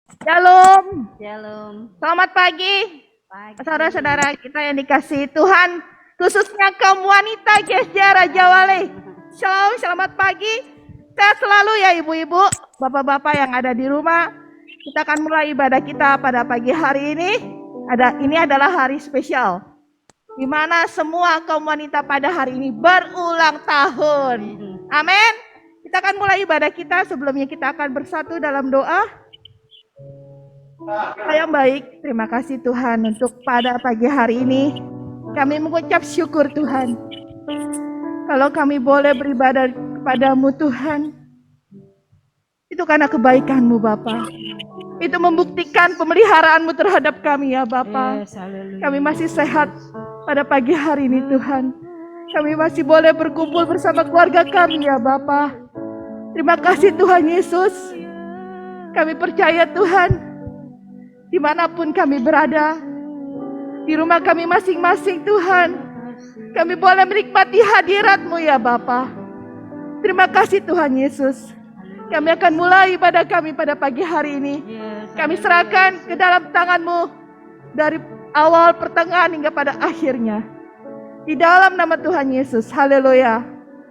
Shalom, Shalom. selamat pagi, Pagi. saudara-saudara kita yang dikasihi Tuhan, khususnya kaum wanita GSJ Raja Wali. Shalom, selamat pagi, sehat selalu ya ibu-ibu, bapak-bapak yang ada di rumah. Kita akan mulai ibadah kita pada pagi hari ini. Ini adalah hari spesial, di mana semua kaum wanita pada hari ini berulang tahun. Amin. Kita akan mulai ibadah kita, sebelumnya kita akan bersatu dalam doa. Yang baik, terima kasih Tuhan untuk pada pagi hari ini kami mengucap syukur Tuhan. Kalau kami boleh beribadah kepadamu Tuhan, itu karena kebaikan-Mu Bapa. Itu membuktikan pemeliharaanmu terhadap kami ya Bapa. Kami masih sehat pada pagi hari ini Tuhan. Kami masih boleh berkumpul bersama keluarga kami ya Bapa. Terima kasih Tuhan Yesus. Kami percaya Tuhan, dimanapun kami berada, di rumah kami masing-masing Tuhan, kami boleh menikmati hadirat-Mu ya Bapa. Terima kasih Tuhan Yesus. Kami akan mulai ibadah kami pada pagi hari ini. Kami serahkan ke dalam tangan-Mu dari awal, pertengahan hingga pada akhirnya. Di dalam nama Tuhan Yesus. Haleluya.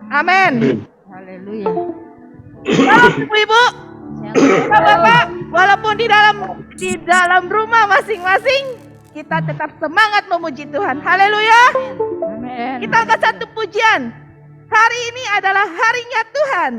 Amin. Haleluya. Shalom ibu-ibu, bapak-bapak, walaupun di dalam rumah masing-masing, kita tetap semangat memuji Tuhan. Haleluya. Amin. Kita angkat satu pujian. Hari ini adalah harinya Tuhan.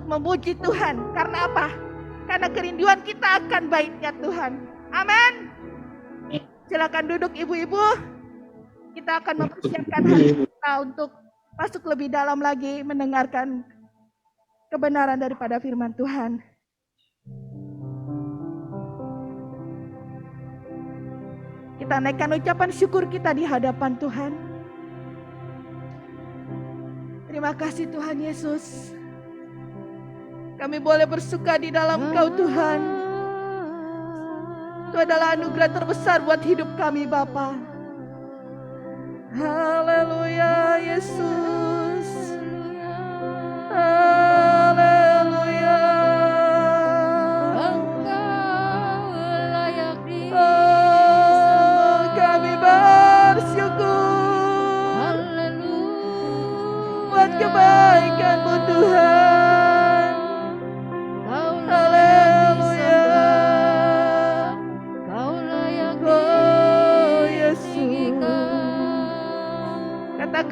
Memuji Tuhan. Karena apa? Karena kerinduan kita akan baiknya Tuhan. Amin. Silakan duduk ibu-ibu. Kita akan mempersiapkan hati kita untuk masuk lebih dalam lagi mendengarkan kebenaran daripada firman Tuhan. Kita naikkan ucapan syukur kita di hadapan Tuhan. Terima kasih Tuhan Yesus. Kami boleh bersuka di dalam Engkau Tuhan. Itu adalah anugerah terbesar buat hidup kami Bapa. Haleluya Yesus. Haleluya. Engkau layak Oh, kami bersyukur. Haleluya. Buat kebaikan-Mu Tuhan. Kau layak disembah. Kau layak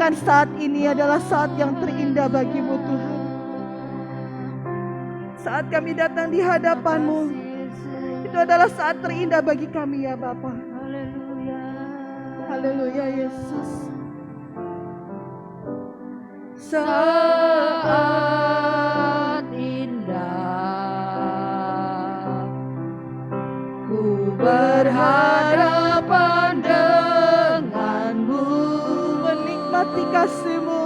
katakan saat ini adalah saat yang terindah bagimu Tuhan. Saat kami datang di hadapan-Mu, itu adalah saat terindah bagi kami ya Bapa. Haleluya. Haleluya Yesus. Saat indah ku berhadapan denganmu, menikmati kasih-Mu,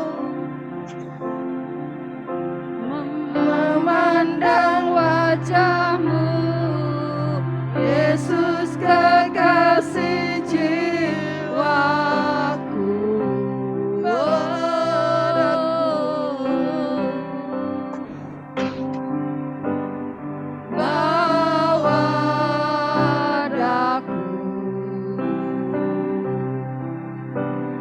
memandang wajah-Mu, Yesus kekasih jiwaku. Bawa daku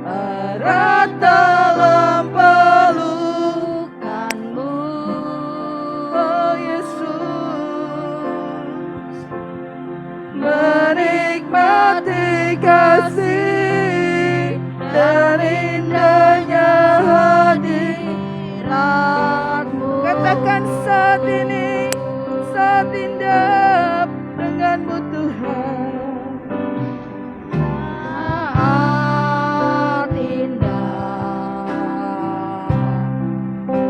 erat dalam pelukan-Mu, oh Yesus. menikmati kasih dan indahnya hadirat-Mu. Katakan saat ini, saat indah denganmu Tuhan. Saat indah ku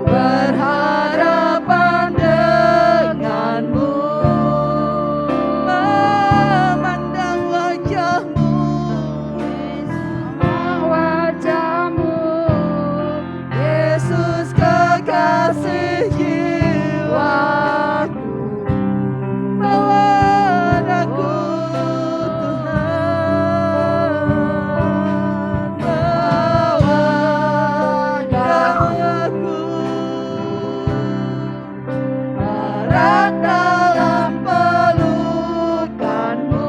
berhadapan denganmu, Memandang wajah-Mu, wajah-Mu, Yesus kekasih jiwaku. Bawa aku Tuhan, bawa aku erat dalam pelukan-Mu,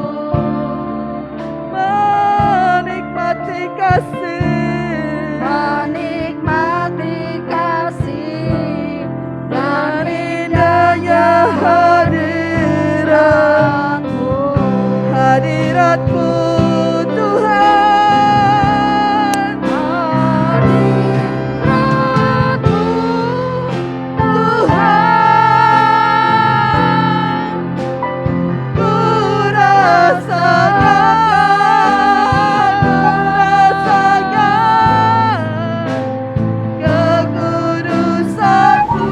menikmati kasih, menikmati kasih dan indahnya hadirat-Mu, hadirat-Mu Tuhan, hadirat-Mu Tuhan. ku rasakan kekudusan-Mu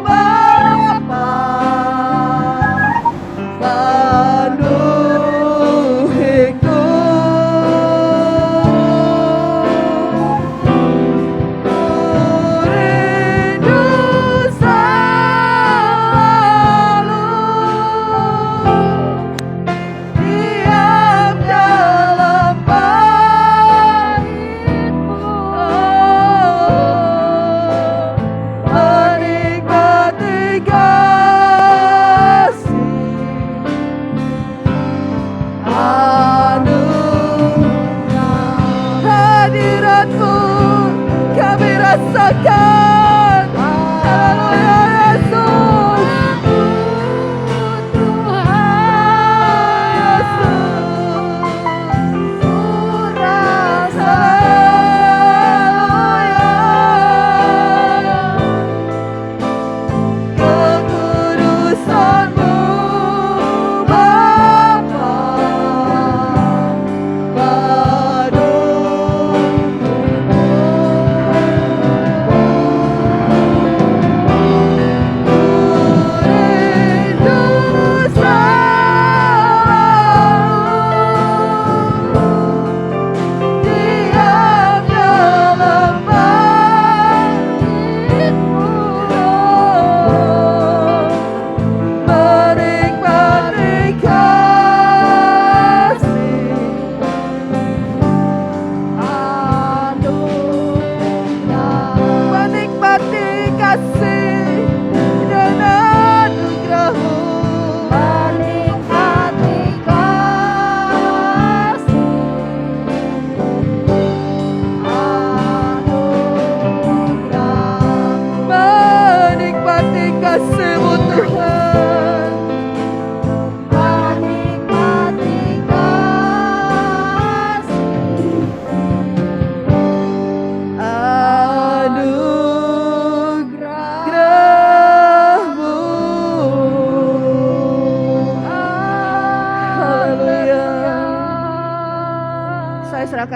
Bapa, penuh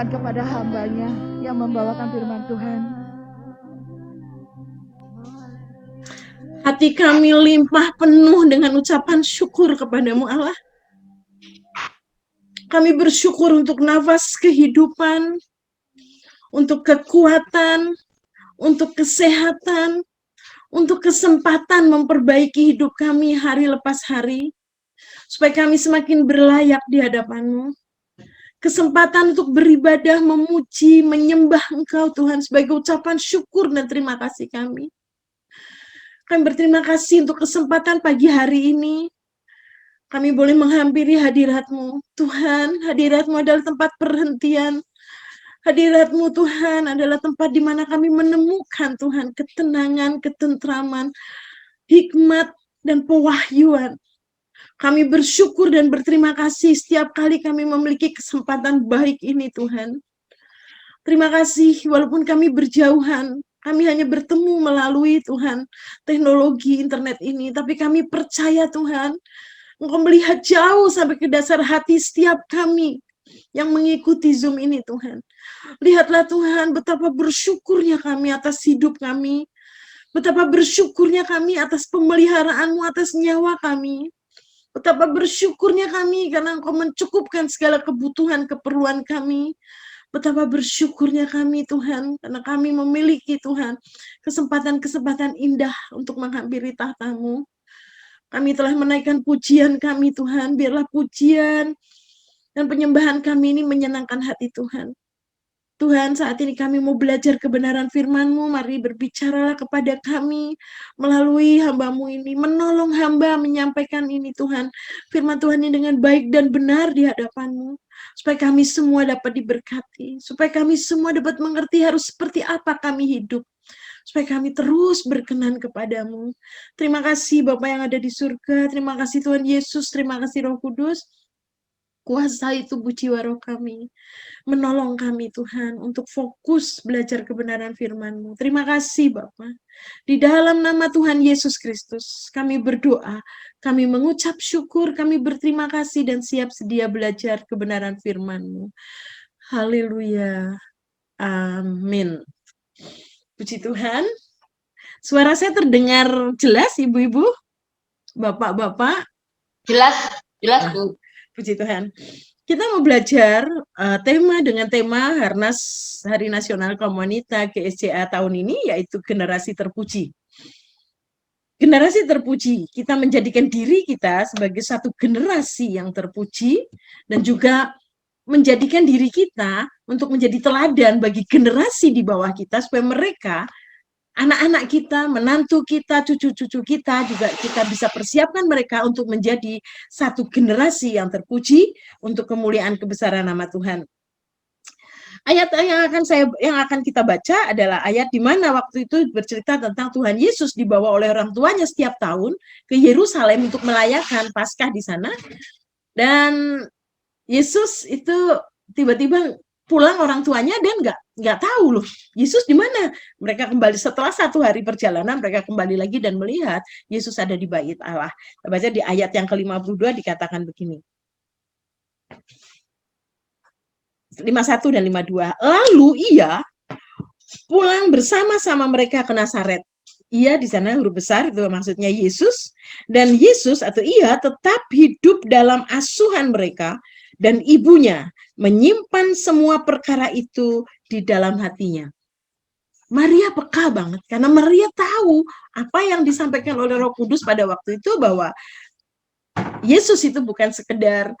limpahkan kepada hamba-Nya yang membawakan firman Tuhan. Hati kami limpah penuh dengan ucapan syukur kepadamu Allah. Kami bersyukur untuk nafas kehidupan, untuk kekuatan, untuk kesehatan, untuk kesempatan memperbaiki hidup kami hari lepas hari, supaya kami semakin berlayak di hadapan-Mu. Kesempatan untuk beribadah, memuji, menyembah Engkau Tuhan sebagai ucapan syukur dan terima kasih kami. Kami berterima kasih untuk kesempatan pagi hari ini. Kami boleh menghampiri hadirat-Mu. Tuhan, hadirat-Mu adalah tempat perhentian. Hadirat-Mu Tuhan adalah tempat di mana kami menemukan Tuhan ketenangan, ketentraman, hikmat, dan pewahyuan. Kami bersyukur dan berterima kasih setiap kali kami memiliki kesempatan baik ini Tuhan. Terima kasih walaupun kami berjauhan, kami hanya bertemu melalui Tuhan teknologi internet ini, tapi kami percaya Tuhan, Engkau melihat jauh sampai ke dasar hati setiap kami yang mengikuti Zoom ini Tuhan. Lihatlah Tuhan betapa bersyukurnya kami atas hidup kami, betapa bersyukurnya kami atas pemeliharaan-Mu atas nyawa kami. Betapa bersyukurnya kami karena Engkau mencukupkan segala kebutuhan keperluan kami. Betapa bersyukurnya kami Tuhan, karena kami memiliki Tuhan kesempatan-kesempatan indah untuk menghampiri tahta-Mu. Kami telah menaikkan pujian kami Tuhan, biarlah pujian dan penyembahan kami ini menyenangkan hati Tuhan. Tuhan, saat ini kami mau belajar kebenaran firman-Mu, mari berbicaralah kepada kami melalui hamba-Mu ini, menolong hamba menyampaikan ini Tuhan, firman Tuhan ini dengan baik dan benar di hadapan-Mu, supaya kami semua dapat diberkati, supaya kami semua dapat mengerti harus seperti apa kami hidup, supaya kami terus berkenan kepadamu. Terima kasih Bapa yang ada di surga, terima kasih Tuhan Yesus, terima kasih Roh Kudus, kuasai tubuh jiwa roh kami, menolong kami Tuhan untuk fokus belajar kebenaran firman-Mu. Terima kasih Bapa. Di dalam nama Tuhan Yesus Kristus, kami berdoa, kami mengucap syukur, kami berterima kasih dan siap sedia belajar kebenaran firman-Mu. Haleluya. Amin. Puji Tuhan. Suara saya terdengar jelas Ibu-ibu? Bapak-bapak? Jelas Bu. Puji Tuhan. Kita mau belajar tema dengan tema Harnas Hari Nasional Kaum Wanita GSCA tahun ini, yaitu generasi terpuji. Generasi terpuji, kita menjadikan diri kita sebagai satu generasi yang terpuji dan juga menjadikan diri kita untuk menjadi teladan bagi generasi di bawah kita supaya mereka, anak-anak kita, menantu kita, cucu-cucu kita juga kita bisa persiapkan mereka untuk menjadi satu generasi yang terpuji untuk kemuliaan kebesaran nama Tuhan. Ayat yang akan kita baca adalah ayat di mana waktu itu bercerita tentang Tuhan Yesus dibawa oleh orang tuanya setiap tahun ke Yerusalem untuk merayakan Paskah di sana. Dan Yesus itu tiba-tiba pulang orang tuanya dan nggak tahu loh Yesus di mana. Mereka kembali setelah 1 hari perjalanan, mereka kembali lagi dan melihat Yesus ada di bait Allah. Kita baca di ayat yang ke-52 dikatakan begini. 51 dan 52. Lalu ia pulang bersama-sama mereka ke Nazaret. Ia di sana huruf besar itu maksudnya Yesus, dan Yesus atau ia tetap hidup dalam asuhan mereka. Dan ibunya menyimpan semua perkara itu di dalam hatinya. Maria peka banget, karena Maria tahu apa yang disampaikan oleh Roh Kudus pada waktu itu, bahwa Yesus itu bukan sekedar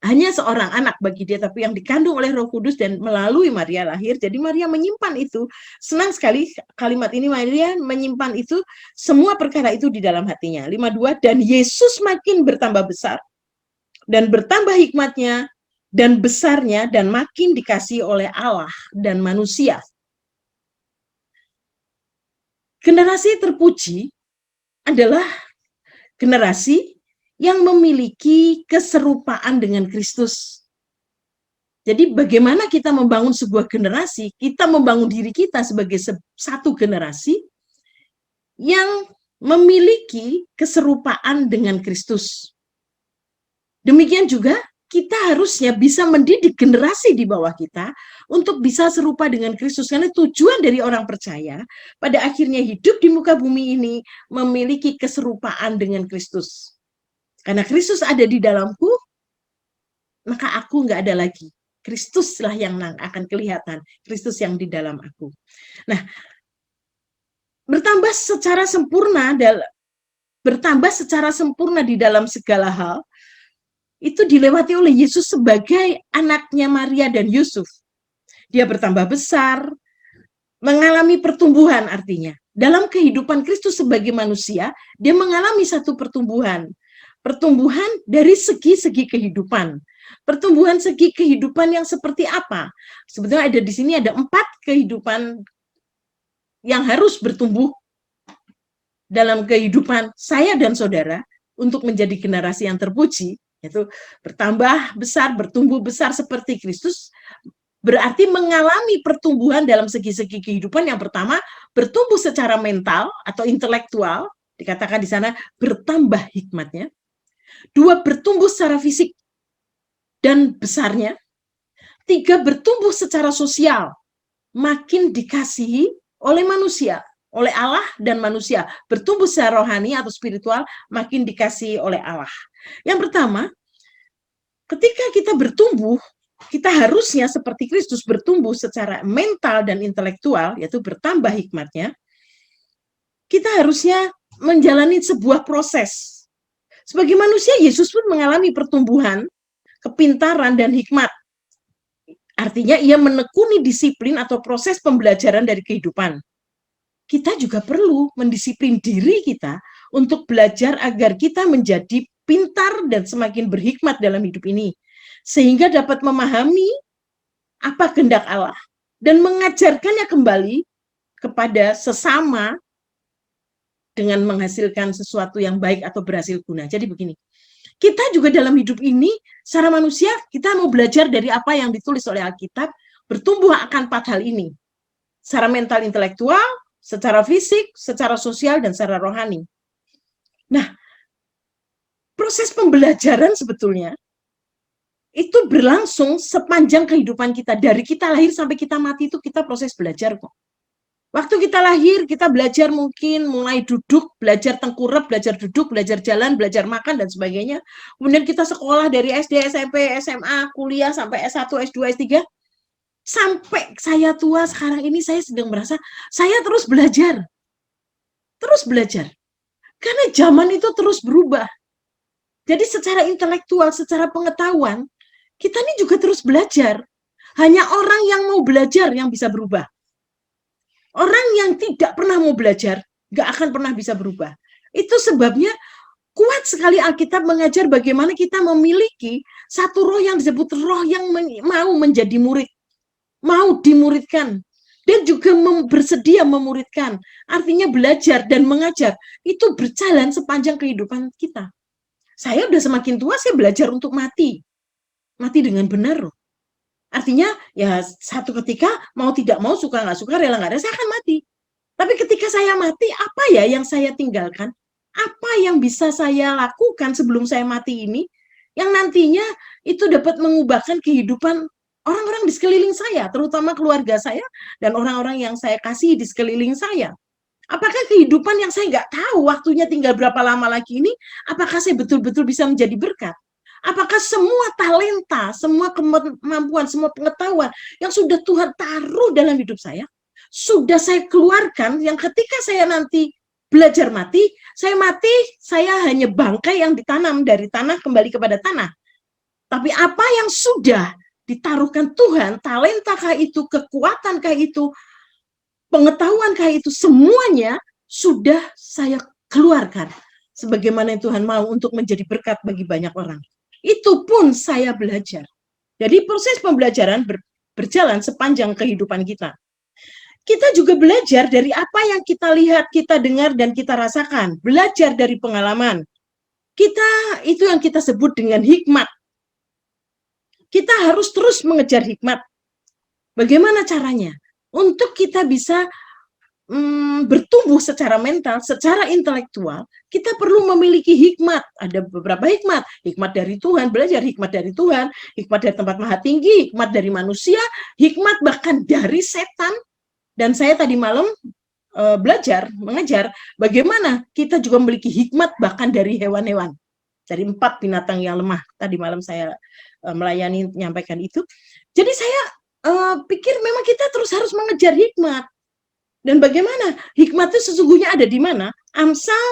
hanya seorang anak bagi dia, tapi yang dikandung oleh Roh Kudus dan melalui Maria lahir. Jadi Maria menyimpan itu. Senang sekali kalimat ini, Maria menyimpan itu, semua perkara itu di dalam hatinya. 52, dan Yesus makin bertambah besar dan bertambah hikmatnya dan besarnya dan makin dikasihi oleh Allah dan manusia. Generasi terpuji adalah generasi yang memiliki keserupaan dengan Kristus. Jadi bagaimana kita membangun sebuah generasi? Kita membangun diri kita sebagai satu generasi yang memiliki keserupaan dengan Kristus. Demikian juga kita harusnya bisa mendidik generasi di bawah kita untuk bisa serupa dengan Kristus. Karena tujuan dari orang percaya pada akhirnya hidup di muka bumi ini memiliki keserupaan dengan Kristus. Karena Kristus ada di dalamku, maka aku nggak ada lagi. Kristuslah yang akan kelihatan. Kristus yang di dalam aku. Nah, bertambah secara sempurna di dalam segala hal, itu dilewati oleh Yesus sebagai anaknya Maria dan Yusuf. Dia bertambah besar, mengalami pertumbuhan artinya. Dalam kehidupan Kristus sebagai manusia, dia mengalami satu pertumbuhan. Pertumbuhan dari segi-segi kehidupan. Pertumbuhan segi kehidupan yang seperti apa? Sebetulnya ada di sini ada 4 kehidupan yang harus bertumbuh dalam kehidupan saya dan saudara untuk menjadi generasi yang terpuji, yaitu bertambah besar, bertumbuh besar seperti Kristus, berarti mengalami pertumbuhan dalam segi-segi kehidupan. Yang pertama, bertumbuh secara mental atau intelektual, dikatakan di sana bertambah hikmatnya. 2, bertumbuh secara fisik dan besarnya. 3, bertumbuh secara sosial, makin dikasihi oleh manusia, oleh Allah dan manusia. Bertumbuh secara rohani atau spiritual, makin dikasihi oleh Allah. Yang pertama, ketika kita bertumbuh, kita harusnya seperti Kristus bertumbuh secara mental dan intelektual, yaitu bertambah hikmatnya. Kita harusnya menjalani sebuah proses. Sebagai manusia, Yesus pun mengalami pertumbuhan, kepintaran, dan hikmat. Artinya ia menekuni disiplin atau proses pembelajaran dari kehidupan. Kita juga perlu mendisiplin diri kita untuk belajar agar kita menjadi pintar dan semakin berhikmat dalam hidup ini, sehingga dapat memahami apa kehendak Allah dan mengajarkannya kembali kepada sesama dengan menghasilkan sesuatu yang baik atau berhasil guna. Jadi begini, kita juga dalam hidup ini secara manusia kita mau belajar dari apa yang ditulis oleh Alkitab, bertumbuh akan 4 hal ini. Secara mental intelektual, secara fisik, secara sosial, dan secara rohani. Nah, proses pembelajaran sebetulnya itu berlangsung sepanjang kehidupan kita. Dari kita lahir sampai kita mati itu kita proses belajar kok. Waktu kita lahir, kita belajar mungkin mulai duduk, belajar tengkurap, belajar duduk, belajar jalan, belajar makan, dan sebagainya. Kemudian kita sekolah dari SD, SMP, SMA, kuliah, sampai S1, S2, S3. Sampai saya tua sekarang ini, saya sedang merasa saya terus belajar. Terus belajar. Karena zaman itu terus berubah. Jadi secara intelektual, secara pengetahuan, kita ini juga terus belajar. Hanya orang yang mau belajar yang bisa berubah. Orang yang tidak pernah mau belajar, nggak akan pernah bisa berubah. Itu sebabnya kuat sekali Alkitab mengajar bagaimana kita memiliki satu roh yang disebut roh yang mau menjadi murid. Mau dimuridkan. Dan juga bersedia memuridkan. Artinya belajar dan mengajar. Itu berjalan sepanjang kehidupan kita. Saya udah semakin tua, saya belajar untuk mati. Mati dengan benar loh. Artinya ya satu ketika mau tidak mau, suka nggak suka, rela nggak rela, saya akan mati. Tapi ketika saya mati, apa ya yang saya tinggalkan? Apa yang bisa saya lakukan sebelum saya mati ini? Yang nantinya itu dapat mengubahkan kehidupan orang-orang di sekeliling saya, terutama keluarga saya dan orang-orang yang saya kasih di sekeliling saya. Apakah kehidupan yang saya nggak tahu waktunya tinggal berapa lama lagi ini, apakah saya betul-betul bisa menjadi berkat? Apakah semua talenta, semua kemampuan, semua pengetahuan yang sudah Tuhan taruh dalam hidup saya, sudah saya keluarkan, yang ketika saya nanti belajar mati, saya hanya bangkai yang ditanam dari tanah kembali kepada tanah. Tapi apa yang sudah ditaruhkan Tuhan, talentakah itu, kekuatankah itu, pengetahuankah itu, semuanya sudah saya keluarkan. Sebagaimana Tuhan mau untuk menjadi berkat bagi banyak orang. Itu pun saya belajar. Jadi proses pembelajaran berjalan sepanjang kehidupan kita. Kita juga belajar dari apa yang kita lihat, kita dengar, dan kita rasakan. Belajar dari pengalaman. Itu yang kita sebut dengan hikmat. Kita harus terus mengejar hikmat. Bagaimana caranya? Untuk kita bisa bertumbuh secara mental, secara intelektual, kita perlu memiliki hikmat. Ada beberapa hikmat. Hikmat dari Tuhan, belajar hikmat dari Tuhan, hikmat dari tempat maha tinggi, hikmat dari manusia, hikmat bahkan dari setan. Dan saya tadi malam mengajar bagaimana kita juga memiliki hikmat bahkan dari hewan-hewan. Dari 4 binatang yang lemah. Tadi malam saya menyampaikan itu. Jadi saya pikir memang kita terus harus mengejar hikmat. Dan bagaimana? Hikmat itu sesungguhnya ada di mana? Amsal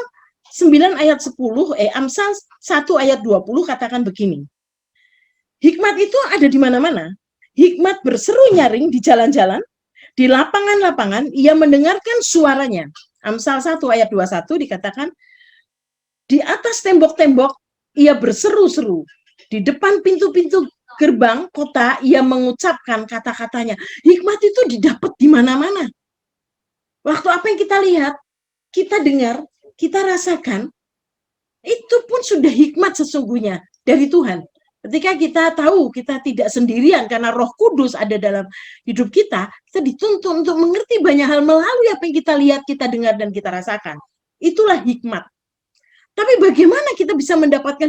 9 ayat 10, Amsal 1 ayat 20 katakan begini. Hikmat itu ada di mana-mana. Hikmat berseru nyaring di jalan-jalan, di lapangan-lapangan, ia mendengarkan suaranya. Amsal 1 ayat 21 dikatakan, di atas tembok-tembok ia berseru-seru. Di depan pintu-pintu gerbang kota ia mengucapkan kata-katanya. Hikmat itu didapat di mana-mana. Waktu apa yang kita lihat, kita dengar, kita rasakan, itu pun sudah hikmat sesungguhnya dari Tuhan. Ketika kita tahu kita tidak sendirian karena Roh Kudus ada dalam hidup kita dituntun untuk mengerti banyak hal melalui apa yang kita lihat, kita dengar, dan kita rasakan. Itulah hikmat. Tapi bagaimana kita bisa mendapatkan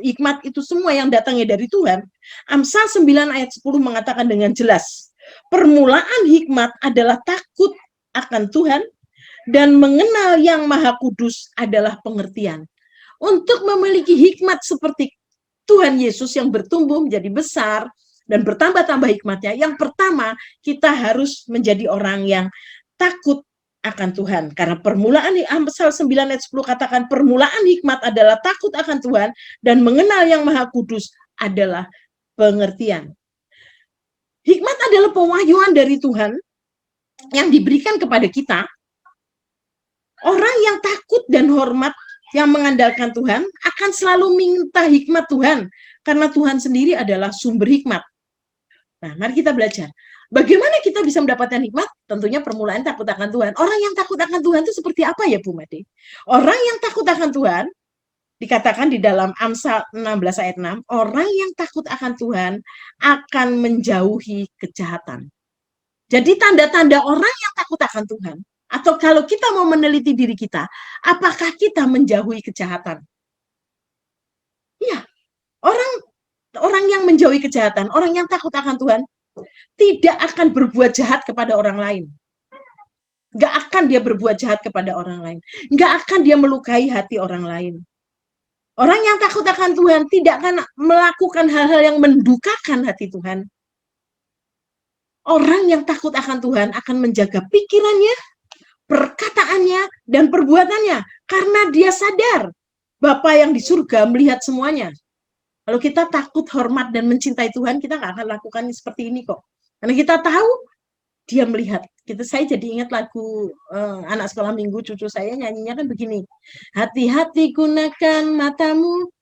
hikmat itu semua yang datangnya dari Tuhan? Amsal 9 ayat 10 mengatakan dengan jelas, permulaan hikmat adalah takut akan Tuhan dan mengenal yang Maha Kudus adalah pengertian. Untuk memiliki hikmat seperti Tuhan Yesus yang bertumbuh menjadi besar dan bertambah-tambah hikmatnya, yang pertama kita harus menjadi orang yang takut akan Tuhan. Karena permulaan Amsal 9 ayat 10 katakan permulaan hikmat adalah takut akan Tuhan dan mengenal yang Maha Kudus adalah pengertian. Hikmat adalah pewahyuan dari Tuhan yang diberikan kepada kita. Orang yang takut dan hormat, yang mengandalkan Tuhan, akan selalu minta hikmat Tuhan, karena Tuhan sendiri adalah sumber hikmat. Nah, mari kita belajar. Bagaimana kita bisa mendapatkan hikmat? Tentunya permulaan takut akan Tuhan. Orang yang takut akan Tuhan itu seperti apa ya, Bu Made? Orang yang takut akan Tuhan, dikatakan di dalam Amsal 16 ayat 6, orang yang takut akan Tuhan akan menjauhi kejahatan. Jadi tanda-tanda orang yang takut akan Tuhan, atau kalau kita mau meneliti diri kita, apakah kita menjauhi kejahatan? Ya, orang yang menjauhi kejahatan, orang yang takut akan Tuhan, tidak akan berbuat jahat kepada orang lain. Nggak akan dia berbuat jahat kepada orang lain. Nggak akan dia melukai hati orang lain. Orang yang takut akan Tuhan tidak akan melakukan hal-hal yang mendukakan hati Tuhan. Orang yang takut akan Tuhan akan menjaga pikirannya, perkataannya, dan perbuatannya. Karena dia sadar Bapa yang di surga melihat semuanya. Kalau kita takut, hormat, dan mencintai Tuhan, kita nggak akan lakukan seperti ini kok. Karena kita tahu dia melihat. Saya jadi ingat lagu anak sekolah minggu, cucu saya nyanyinya kan begini. Hati-hati gunakan matamu,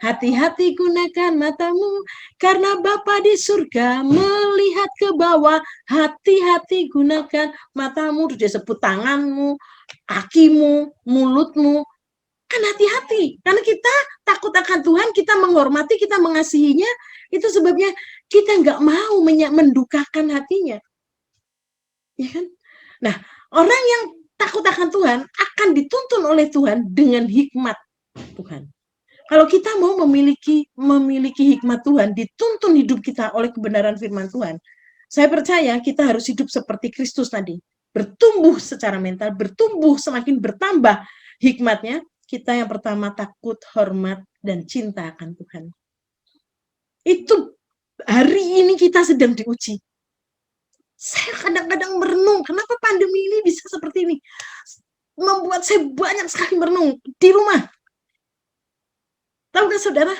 hati-hati gunakan matamu, karena Bapa di surga melihat ke bawah. Hati-hati gunakan matamu, dia sebut tanganmu, kakimu, mulutmu. Kan hati-hati, karena kita takut akan Tuhan, kita menghormati, kita mengasihinya, itu sebabnya kita nggak mau mendukakan hatinya. Ya kan? Nah, orang yang takut akan Tuhan akan dituntun oleh Tuhan dengan hikmat Tuhan. Kalau kita mau memiliki hikmat Tuhan, dituntun hidup kita oleh kebenaran firman Tuhan, saya percaya kita harus hidup seperti Kristus tadi. Bertumbuh secara mental, bertumbuh semakin bertambah hikmatnya. Kita yang pertama takut, hormat, dan cinta akan Tuhan. Itu hari ini kita sedang diuji. Saya kadang-kadang merenung, kenapa pandemi ini bisa seperti ini? Membuat saya banyak sekali merenung di rumah. Tahu nggak saudara?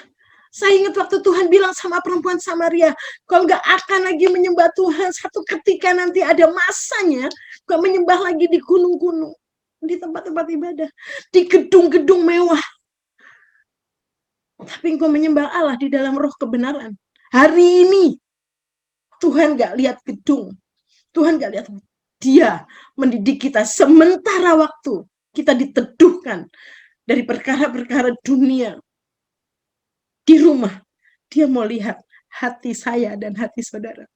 Saya ingat waktu Tuhan bilang sama perempuan Samaria, kau nggak akan lagi menyembah Tuhan, satu ketika nanti ada masanya, kau menyembah lagi di gunung-gunung, di tempat-tempat ibadah, di gedung-gedung mewah. Tapi engkau menyembah Allah di dalam roh kebenaran. Hari ini, Tuhan nggak lihat gedung. Tuhan nggak lihat, Dia mendidik kita sementara waktu kita diteduhkan dari perkara-perkara dunia. Di rumah, Dia mau lihat hati saya dan hati saudara.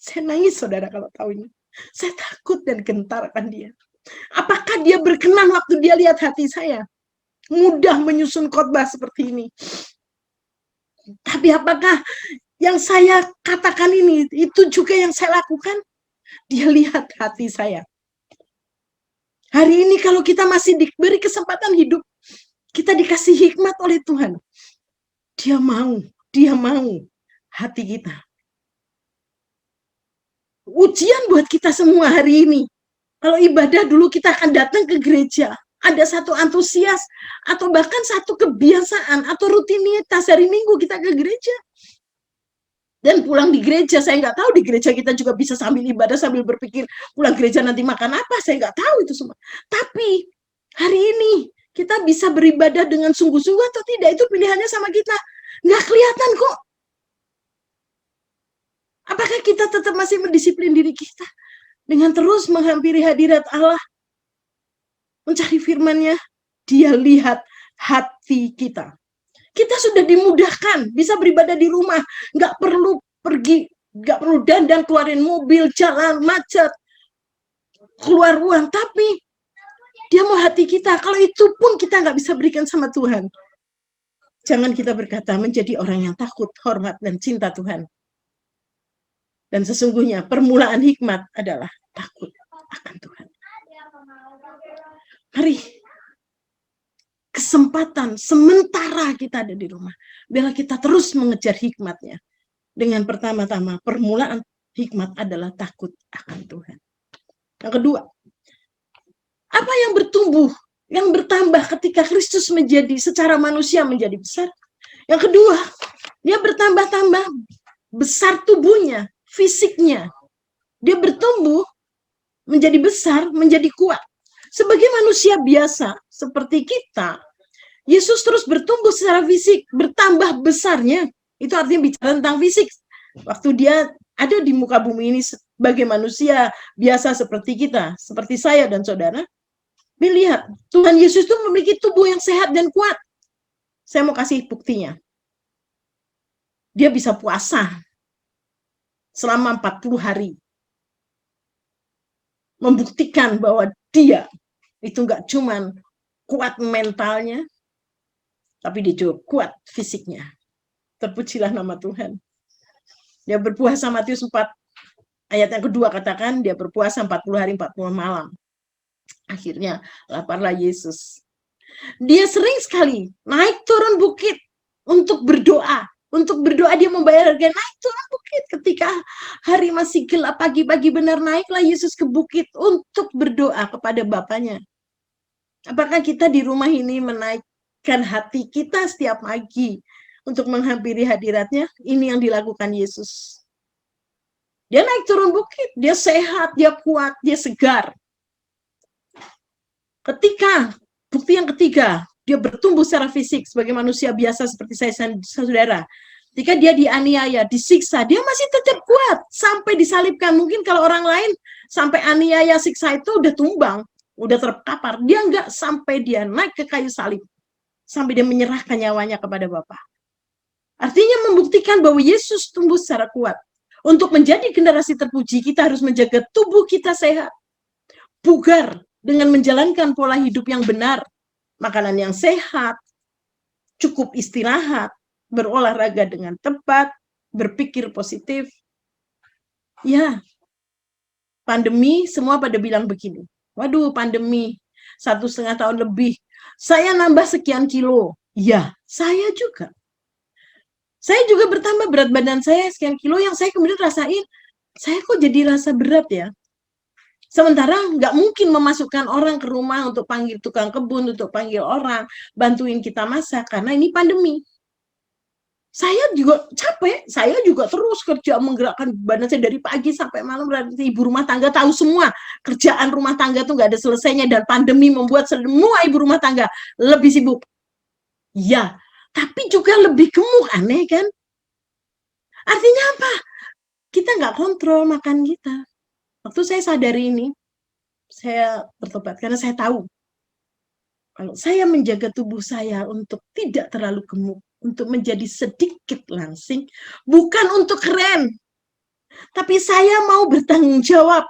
Saya nangis saudara kalau tahu ini. Saya takut dan gentar akan dia. Apakah dia berkenan waktu dia lihat hati saya? Mudah menyusun khotbah seperti ini. Tapi apakah yang saya katakan ini, itu juga yang saya lakukan? Dia lihat hati saya. Hari ini kalau kita masih diberi kesempatan hidup, kita dikasih hikmat oleh Tuhan. Dia mau hati kita. Ujian buat kita semua hari ini. Kalau ibadah dulu kita akan datang ke gereja, ada satu antusias atau bahkan satu kebiasaan atau rutinitas hari Minggu kita ke gereja. Dan pulang di gereja, saya nggak tahu di gereja kita juga bisa sambil ibadah, sambil berpikir pulang gereja nanti makan apa, saya nggak tahu itu semua. Tapi hari ini kita bisa beribadah dengan sungguh-sungguh atau tidak, itu pilihannya sama kita. Nggak kelihatan kok. Apakah kita tetap masih mendisiplin diri kita dengan terus menghampiri hadirat Allah, mencari firman-Nya? Dia lihat hati kita. Kita sudah dimudahkan, bisa beribadah di rumah, nggak perlu pergi, nggak perlu dandan, keluarin mobil, jalan, macet, keluar uang. Tapi dia mau hati kita. Kalau itu pun kita nggak bisa berikan sama Tuhan. Jangan kita berkata menjadi orang yang takut, hormat, dan cinta Tuhan. Dan sesungguhnya permulaan hikmat adalah takut akan Tuhan. Mari, kesempatan sementara kita ada di rumah, biarlah kita terus mengejar hikmat-Nya. Dengan pertama-tama, permulaan hikmat adalah takut akan Tuhan. Yang kedua, apa yang bertumbuh, yang bertambah ketika Kristus menjadi secara manusia menjadi besar? Yang kedua, dia bertambah-tambah besar tubuhnya, fisiknya. Dia bertumbuh menjadi besar, menjadi kuat. Sebagai manusia biasa seperti kita, Yesus terus bertumbuh secara fisik, bertambah besarnya. Itu artinya bicara tentang fisik. Waktu dia ada di muka bumi ini sebagai manusia biasa seperti kita, seperti saya dan saudara, melihat Tuhan Yesus itu memiliki tubuh yang sehat dan kuat. Saya mau kasih buktinya. Dia bisa puasa selama 40 hari. Membuktikan bahwa dia itu nggak cuman kuat mentalnya, tapi dia juga kuat fisiknya. Terpujilah nama Tuhan. Dia berpuasa, Matius 4 ayat yang kedua katakan, dia berpuasa 40 hari 40 malam. Akhirnya laparlah Yesus. Dia sering sekali naik turun bukit untuk berdoa. Untuk berdoa dia membayar harga naik turun bukit. Ketika hari masih gelap, pagi-pagi benar, naiklah Yesus ke bukit untuk berdoa kepada Bapanya. Apakah kita di rumah ini menaikkan hati kita setiap pagi untuk menghampiri hadirat-Nya? Ini yang dilakukan Yesus. Dia naik turun bukit, dia sehat, dia kuat, dia segar. Ketika, bukti yang ketiga, dia bertumbuh secara fisik sebagai manusia biasa seperti saya dan saudara. Ketika dia dianiaya, disiksa, dia masih tetap kuat sampai disalibkan. Mungkin kalau orang lain sampai aniaya, siksa itu udah tumbang, udah terkapar. Dia enggak, sampai dia naik ke kayu salib. Sampai dia menyerahkan nyawanya kepada Bapa. Artinya membuktikan bahwa Yesus tumbuh secara kuat. Untuk menjadi generasi terpuji, kita harus menjaga tubuh kita sehat, bugar, dengan menjalankan pola hidup yang benar, makanan yang sehat, cukup istirahat, berolahraga dengan tepat, berpikir positif. Ya, pandemi semua pada bilang begini, waduh pandemi 1,5 tahun lebih, saya nambah sekian kilo. Ya, saya juga. Saya juga bertambah berat badan saya sekian kilo yang saya kemudian rasain, saya kok jadi rasa berat ya. Sementara nggak mungkin memasukkan orang ke rumah untuk panggil tukang kebun, untuk panggil orang, bantuin kita masak, karena ini pandemi. Saya juga capek, saya juga terus kerja menggerakkan badan saya dari pagi sampai malam. Berarti ibu rumah tangga tahu semua, kerjaan rumah tangga tuh nggak ada selesainya, dan pandemi membuat semua ibu rumah tangga lebih sibuk. Ya, tapi juga lebih gemuk, aneh kan? Artinya apa? Kita nggak kontrol makan kita. Waktu saya sadari ini, saya bertobat karena saya tahu kalau saya menjaga tubuh saya untuk tidak terlalu gemuk, untuk menjadi sedikit langsing, bukan untuk keren, tapi saya mau bertanggung jawab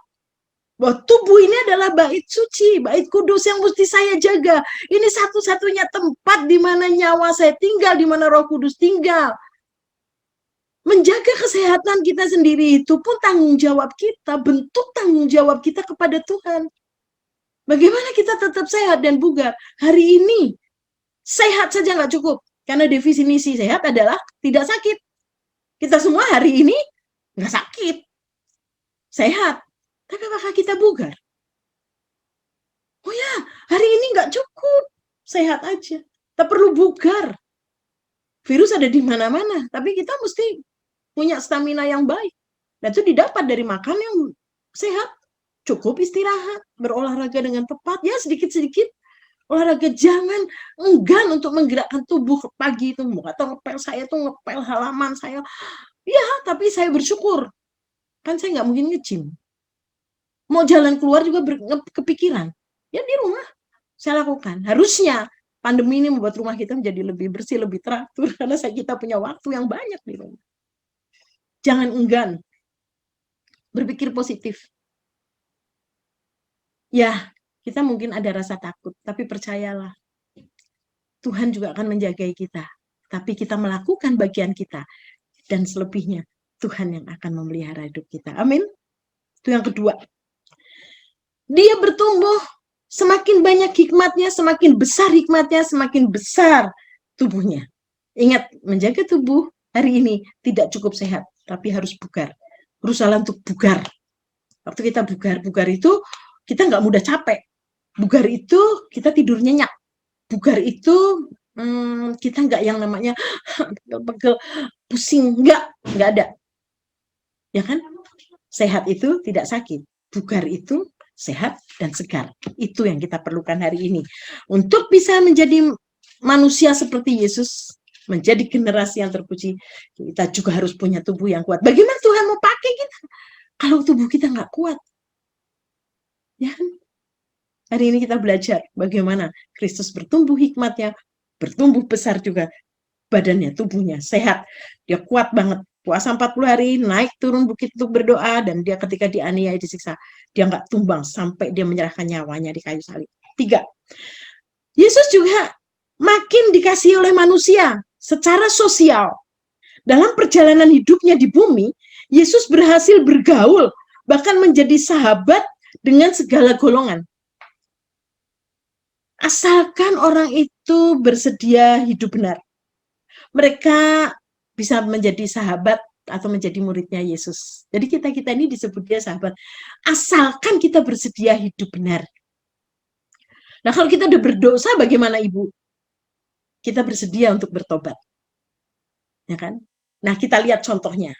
bahwa tubuh ini adalah bait suci, bait kudus yang mesti saya jaga. Ini satu-satunya tempat di mana nyawa saya tinggal, di mana Roh Kudus tinggal. Menjaga kesehatan kita sendiri itu pun tanggung jawab kita, bentuk tanggung jawab kita kepada Tuhan. Bagaimana kita tetap sehat dan bugar? Hari ini, sehat saja nggak cukup. Karena definisi sehat adalah tidak sakit. Kita semua hari ini nggak sakit, sehat. Tapi apakah kita bugar? Oh ya, hari ini nggak cukup, sehat aja. Tak perlu bugar. Virus ada di mana-mana, tapi kita mesti punya stamina yang baik. Dan itu didapat dari makan yang sehat. Cukup istirahat, berolahraga dengan tepat, ya sedikit-sedikit olahraga. Jangan enggan untuk menggerakkan tubuh pagi itu. Atau ngepel, saya tuh ngepel halaman saya. Ya, tapi saya bersyukur. Kan saya nggak mungkin nge-gym. Mau jalan keluar juga kepikiran. Ya di rumah saya lakukan. Harusnya pandemi ini membuat rumah kita menjadi lebih bersih, lebih teratur. Karena kita punya waktu yang banyak di rumah. Jangan enggan. Berpikir positif. Ya, kita mungkin ada rasa takut. Tapi percayalah. Tuhan juga akan menjaga kita. Tapi kita melakukan bagian kita. Dan selebihnya Tuhan yang akan memelihara hidup kita. Amin. Itu yang kedua. Dia bertumbuh, semakin banyak hikmatnya, semakin besar hikmatnya, semakin besar tubuhnya. Ingat, menjaga tubuh hari ini tidak cukup sehat, tapi harus bugar. Berusaha untuk bugar. Waktu kita bugar itu kita nggak mudah capek. Bugar itu kita tidur nyenyak. Bugar itu kita nggak yang namanya pegel, pusing, nggak ada. Ya kan? Sehat itu tidak sakit. Bugar itu sehat dan segar. Itu yang kita perlukan hari ini. Untuk bisa menjadi manusia seperti Yesus, menjadi generasi yang terpuji, kita juga harus punya tubuh yang kuat. Bagaimana Tuhan mau pakai kita kalau tubuh kita nggak kuat? Ya kan? Hari ini kita belajar bagaimana Kristus bertumbuh hikmatnya, bertumbuh besar juga badannya, tubuhnya sehat. Dia kuat banget. Puasa 40 hari, naik turun bukit untuk berdoa, dan dia ketika dianiaya, disiksa, dia nggak tumbang sampai dia menyerahkan nyawanya di kayu salib. 3. Yesus juga makin dikasihi oleh manusia secara sosial. Dalam perjalanan hidupnya di bumi, Yesus berhasil bergaul, bahkan menjadi sahabat dengan segala golongan. Asalkan orang itu bersedia hidup benar, mereka bisa menjadi sahabat atau menjadi muridnya Yesus. Jadi kita ini disebut dia sahabat. Asalkan kita bersedia hidup benar. Nah, kalau kita udah berdosa, bagaimana Ibu? Kita bersedia untuk bertobat. Ya kan? Nah, kita lihat contohnya.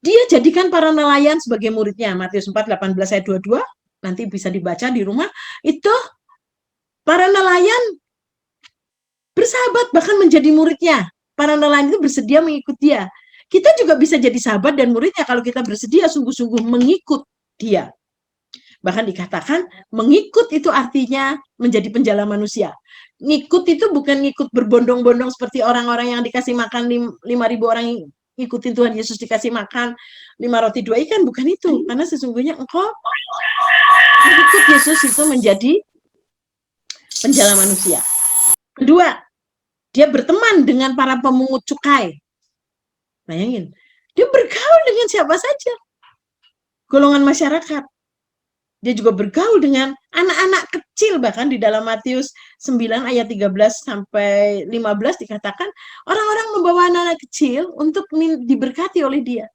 Dia jadikan para nelayan sebagai muridnya. Matius 4, 18 ayat 22. Nanti bisa dibaca di rumah. Itu para nelayan bersahabat, bahkan menjadi muridnya. Para nelayan itu bersedia mengikut dia. Kita juga bisa jadi sahabat dan muridnya kalau kita bersedia sungguh-sungguh mengikut dia. Bahkan dikatakan mengikut itu artinya menjadi penjala manusia. Ngikut itu bukan ngikut berbondong-bondong seperti orang-orang yang dikasih makan 5.000 orang ngikutin Tuhan Yesus dikasih makan 5 roti 2 ikan. Bukan itu. Karena sesungguhnya engkau mengikut Yesus itu menjadi penjala manusia. Kedua, dia berteman dengan para pemungut cukai. Bayangin, dia bergaul dengan siapa saja. Golongan masyarakat. Dia juga bergaul dengan anak-anak kecil. Bahkan di dalam Matius 9 ayat 13 sampai 15 dikatakan, orang-orang membawa anak-anak kecil untuk diberkati oleh dia.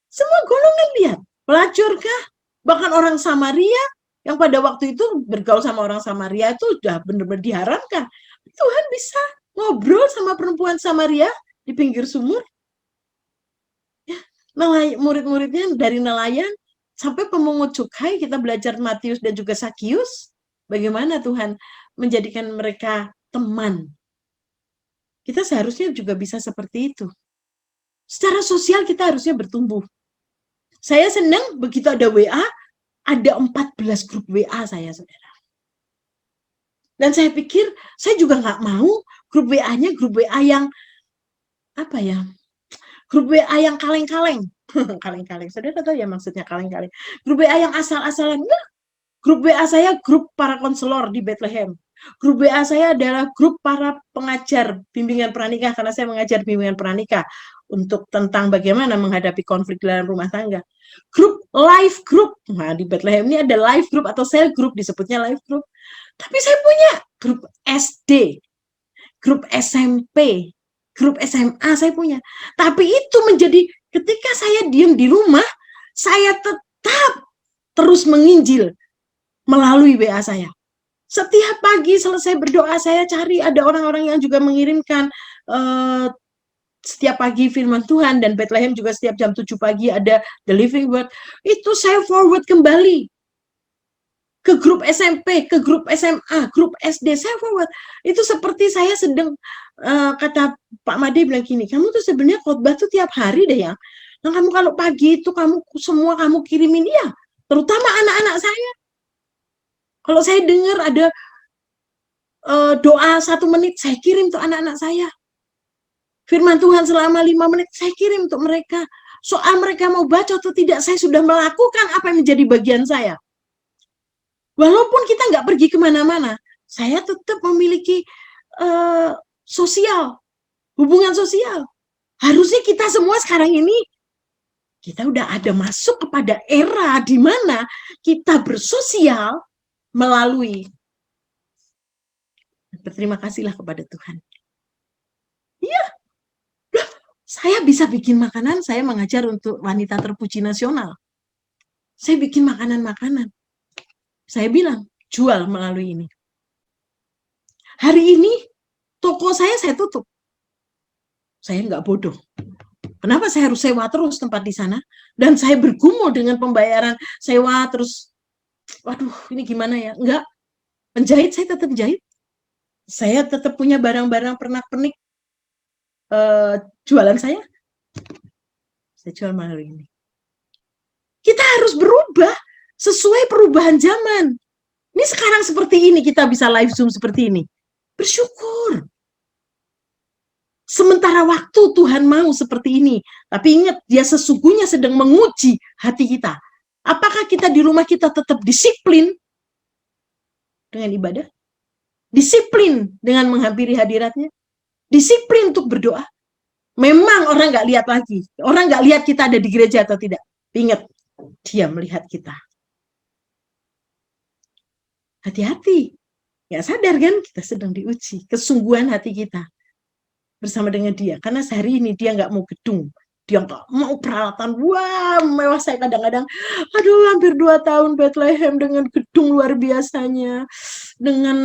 Semua golongan lihat. Pelacurkah? Bahkan orang Samaria, yang pada waktu itu bergaul sama orang Samaria itu sudah benar-benar diharamkan. Tuhan bisa ngobrol sama perempuan Samaria di pinggir sumur. Ya, murid-muridnya dari nelayan sampai pemungut cukai. Kita belajar Matius dan juga Sakius. Bagaimana Tuhan menjadikan mereka teman. Kita seharusnya juga bisa seperti itu. Secara sosial kita harusnya bertumbuh. Saya senang begitu ada WA, ada 14 grup WA saya, saudara. Dan saya pikir, saya juga nggak mau grup WA-nya grup WA yang, grup WA yang kaleng-kaleng. Kaleng-kaleng. Saudara tahu ya maksudnya kaleng-kaleng. Grup WA yang asal-asalan. Enggak. Grup WA saya grup para konselor di Bethlehem. Grup WA saya adalah grup para pengajar bimbingan pranikah, karena saya mengajar bimbingan pranikah untuk tentang bagaimana menghadapi konflik dalam rumah tangga. Grup live group. Nah, di Bethlehem ini ada live group atau cell group, disebutnya live group. Tapi saya punya grup SD, grup SMP, grup SMA saya punya. Tapi itu menjadi ketika saya diam di rumah, saya tetap terus menginjil melalui WA saya. Setiap pagi selesai berdoa, saya cari ada orang-orang yang juga mengirimkan setiap pagi firman Tuhan, dan Bethlehem juga setiap jam 7 pagi ada The Living Word. Itu saya forward kembali ke grup SMP, ke grup SMA, grup SD, saya forward. Itu seperti saya sedang, kata Pak Made bilang gini, kamu tuh sebenarnya khotbah tuh tiap hari deh ya. Nah, kamu kalau pagi itu kamu kirimin dia, terutama anak-anak saya. Kalau saya dengar ada doa 1 menit, saya kirim untuk anak-anak saya. Firman Tuhan selama 5 menit, saya kirim untuk mereka. Soal mereka mau baca atau tidak, saya sudah melakukan apa yang menjadi bagian saya. Walaupun kita nggak pergi kemana-mana, saya tetap memiliki sosial, hubungan sosial. Harusnya kita semua sekarang ini, kita udah ada masuk kepada era di mana kita bersosial melalui. Berterima kasihlah kepada Tuhan. Iya, saya bisa bikin makanan, saya mengajar untuk wanita terpuji nasional. Saya bikin makanan-makanan. Saya bilang, jual melalui ini. Hari ini, toko saya tutup. Saya nggak bodoh. Kenapa saya harus sewa terus tempat di sana? Dan saya bergumul dengan pembayaran sewa terus. Waduh, ini gimana ya? Enggak. Penjahit saya tetap jahit. Saya tetap punya barang-barang pernak-pernik jualan saya. Saya jual melalui ini. Kita harus berubah sesuai perubahan zaman. Ini sekarang seperti ini, kita bisa live Zoom seperti ini. Bersyukur. Sementara waktu Tuhan mau seperti ini. Tapi ingat, dia sesungguhnya sedang menguji hati kita. Apakah kita di rumah kita tetap disiplin dengan ibadah? Disiplin dengan menghampiri hadiratnya? Disiplin untuk berdoa? Memang orang nggak lihat lagi. Orang nggak lihat kita ada di gereja atau tidak. Ingat, dia melihat kita. Hati-hati. Ya sadar kan, kita sedang diuji. Kesungguhan hati kita bersama dengan dia. Karena sehari ini dia nggak mau gedung. Dia nggak mau peralatan. Wah, mewah. Saya kadang-kadang, aduh hampir 2 tahun Bethlehem dengan gedung luar biasanya. Dengan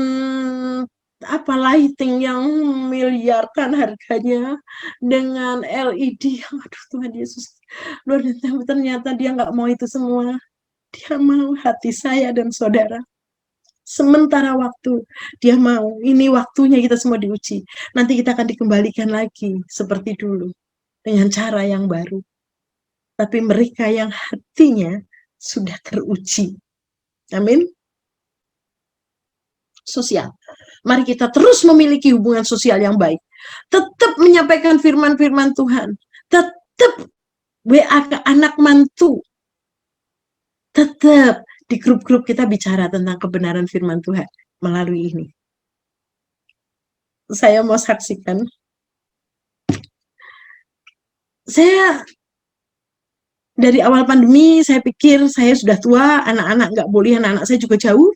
lighting yang miliaran harganya. Dengan LED. Aduh Tuhan Yesus. Luar biasa. Ternyata dia nggak mau itu semua. Dia mau hati saya dan saudara. Sementara waktu dia mau, ini waktunya kita semua diuji. Nanti kita akan dikembalikan lagi seperti dulu dengan cara yang baru. Tapi mereka yang hatinya sudah teruji. Amin. Sosial. Mari kita terus memiliki hubungan sosial yang baik. Tetap menyampaikan firman-firman Tuhan. Tetap WA ke anak mantu. Tetap di grup-grup kita bicara tentang kebenaran firman Tuhan melalui ini. Saya mau saksikan. Saya dari awal pandemi saya pikir saya sudah tua, anak-anak nggak boleh, anak-anak saya juga jauh.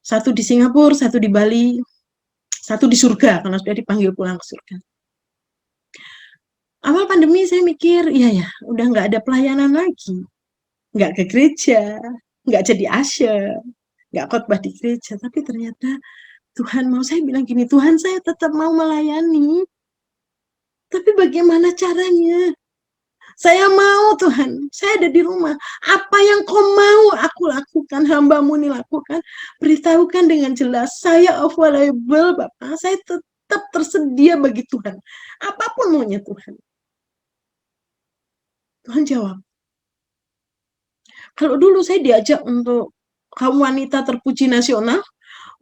1 di Singapura, 1 di Bali, 1 di surga karena sudah dipanggil pulang ke surga. Awal pandemi saya mikir, iya ya, udah nggak ada pelayanan lagi, nggak ke gereja, nggak jadi usher, nggak khotbah di gereja, tapi ternyata Tuhan mau, saya bilang gini, Tuhan saya tetap mau melayani, tapi bagaimana caranya? Saya mau Tuhan, saya ada di rumah, apa yang kau mau aku lakukan, hamba-Mu ini lakukan, beritahukan dengan jelas, saya available Bapak, saya tetap tersedia bagi Tuhan, apapun maunya Tuhan. Tuhan jawab. Kalau dulu saya diajak untuk kaum wanita terpuji nasional,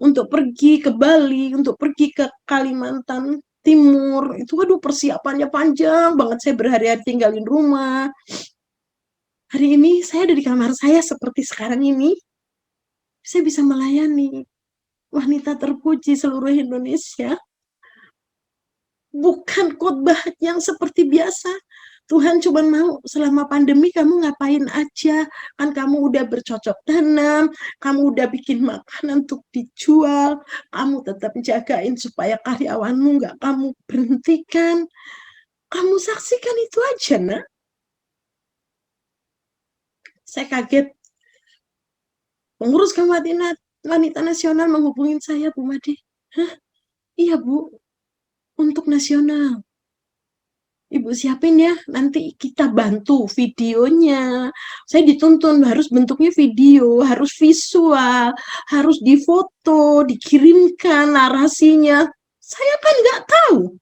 untuk pergi ke Bali, untuk pergi ke Kalimantan Timur. Itu waduh persiapannya panjang banget, saya berhari-hari tinggalin rumah. Hari ini saya ada di kamar saya seperti sekarang ini, saya bisa melayani wanita terpuji seluruh Indonesia. Bukan khotbah yang seperti biasa. Tuhan cuma mau selama pandemi kamu ngapain aja. Kan kamu udah bercocok tanam, kamu udah bikin makanan untuk dijual, kamu tetap jagain supaya karyawanmu nggak kamu berhentikan. Kamu saksikan itu aja, nak. Saya kaget. Pengurus wanita nasional menghubungin saya, Bu Made. Hah? Iya, Bu. Untuk nasional. Ibu siapin ya, nanti kita bantu videonya. Saya dituntun harus bentuknya video, harus visual, harus difoto, dikirimkan narasinya. Saya kan nggak tahu.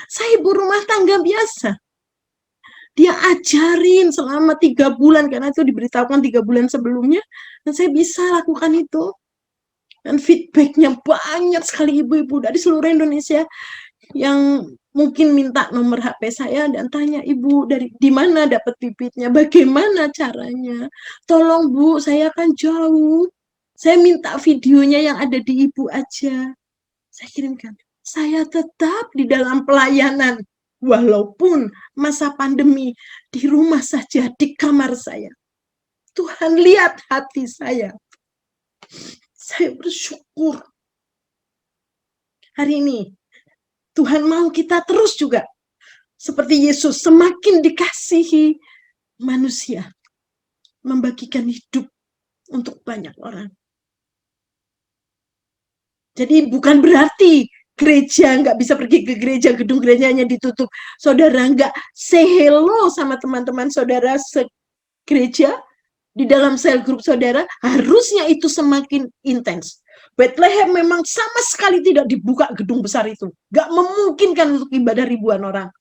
Saya ibu rumah tangga biasa. Dia ajarin selama 3 bulan, karena itu diberitahukan 3 bulan sebelumnya, dan saya bisa lakukan itu. Dan feedbacknya banyak sekali ibu-ibu dari seluruh Indonesia yang mungkin minta nomor HP saya dan tanya, Ibu di mana dapat bibitnya, bagaimana caranya, tolong Bu, saya kan jauh, saya minta videonya yang ada di Ibu aja, saya kirimkan. Saya tetap di dalam pelayanan walaupun masa pandemi, di rumah saja, di kamar saya. Tuhan lihat hati saya bersyukur. Hari ini Tuhan mau kita terus juga seperti Yesus, semakin dikasihi manusia, membagikan hidup untuk banyak orang. Jadi bukan berarti gereja nggak bisa pergi ke gereja, gedung gerejanya ditutup. Saudara nggak say hello sama teman-teman saudara segereja, di dalam sel grup saudara, harusnya itu semakin intens. Bethlehem memang sama sekali tidak dibuka gedung besar itu. Nggak memungkinkan untuk ibadah ribuan orang.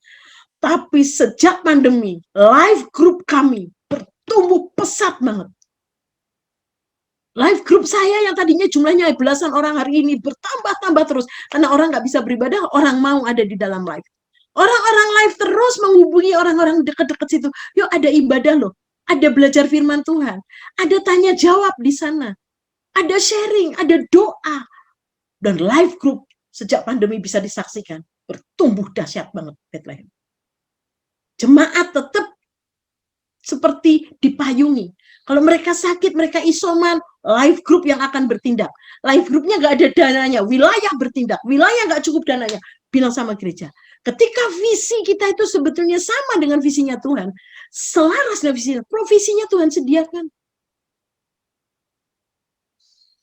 Tapi sejak pandemi, live group kami bertumbuh pesat banget. Live group saya yang tadinya jumlahnya belasan orang, hari ini bertambah-tambah terus. Karena orang nggak bisa beribadah, orang mau ada di dalam live. Orang-orang live terus menghubungi orang-orang dekat-dekat situ. Yuk ada ibadah loh. Ada belajar firman Tuhan. Ada tanya jawab di sana. Ada sharing, ada doa. Dan live group sejak pandemi bisa disaksikan. Bertumbuh dahsyat banget Bethlehem. Jemaat tetap seperti dipayungi. Kalau mereka sakit, mereka isoman, live group yang akan bertindak. Live groupnya nggak ada dananya, wilayah bertindak. Wilayah nggak cukup dananya, bilang sama gereja. Ketika visi kita itu sebetulnya sama dengan visinya Tuhan, selaras dengan visinya, provisinya Tuhan sediakan.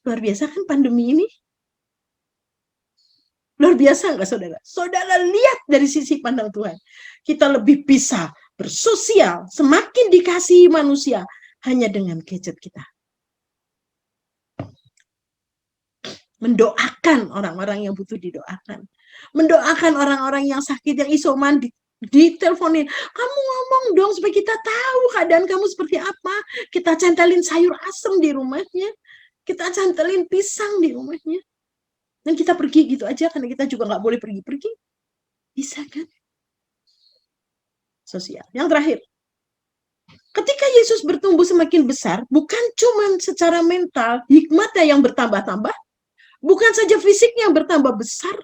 Luar biasa kan pandemi ini? Luar biasa nggak saudara? Saudara lihat dari sisi pandang Tuhan. Kita lebih bisa bersosial, semakin dikasihi manusia, hanya dengan gadget kita. Mendoakan orang-orang yang butuh didoakan. Mendoakan orang-orang yang sakit, yang isoman, diteleponin. Kamu ngomong dong supaya kita tahu keadaan kamu seperti apa. Kita cantelin sayur asem di rumahnya. Kita cantelin pisang di rumahnya. Dan kita pergi gitu aja, karena kita juga nggak boleh pergi-pergi. Bisa kan? Sosial. Yang terakhir. Ketika Yesus bertumbuh semakin besar, bukan cuma secara mental, hikmatnya yang bertambah-tambah, bukan saja fisiknya yang bertambah besar,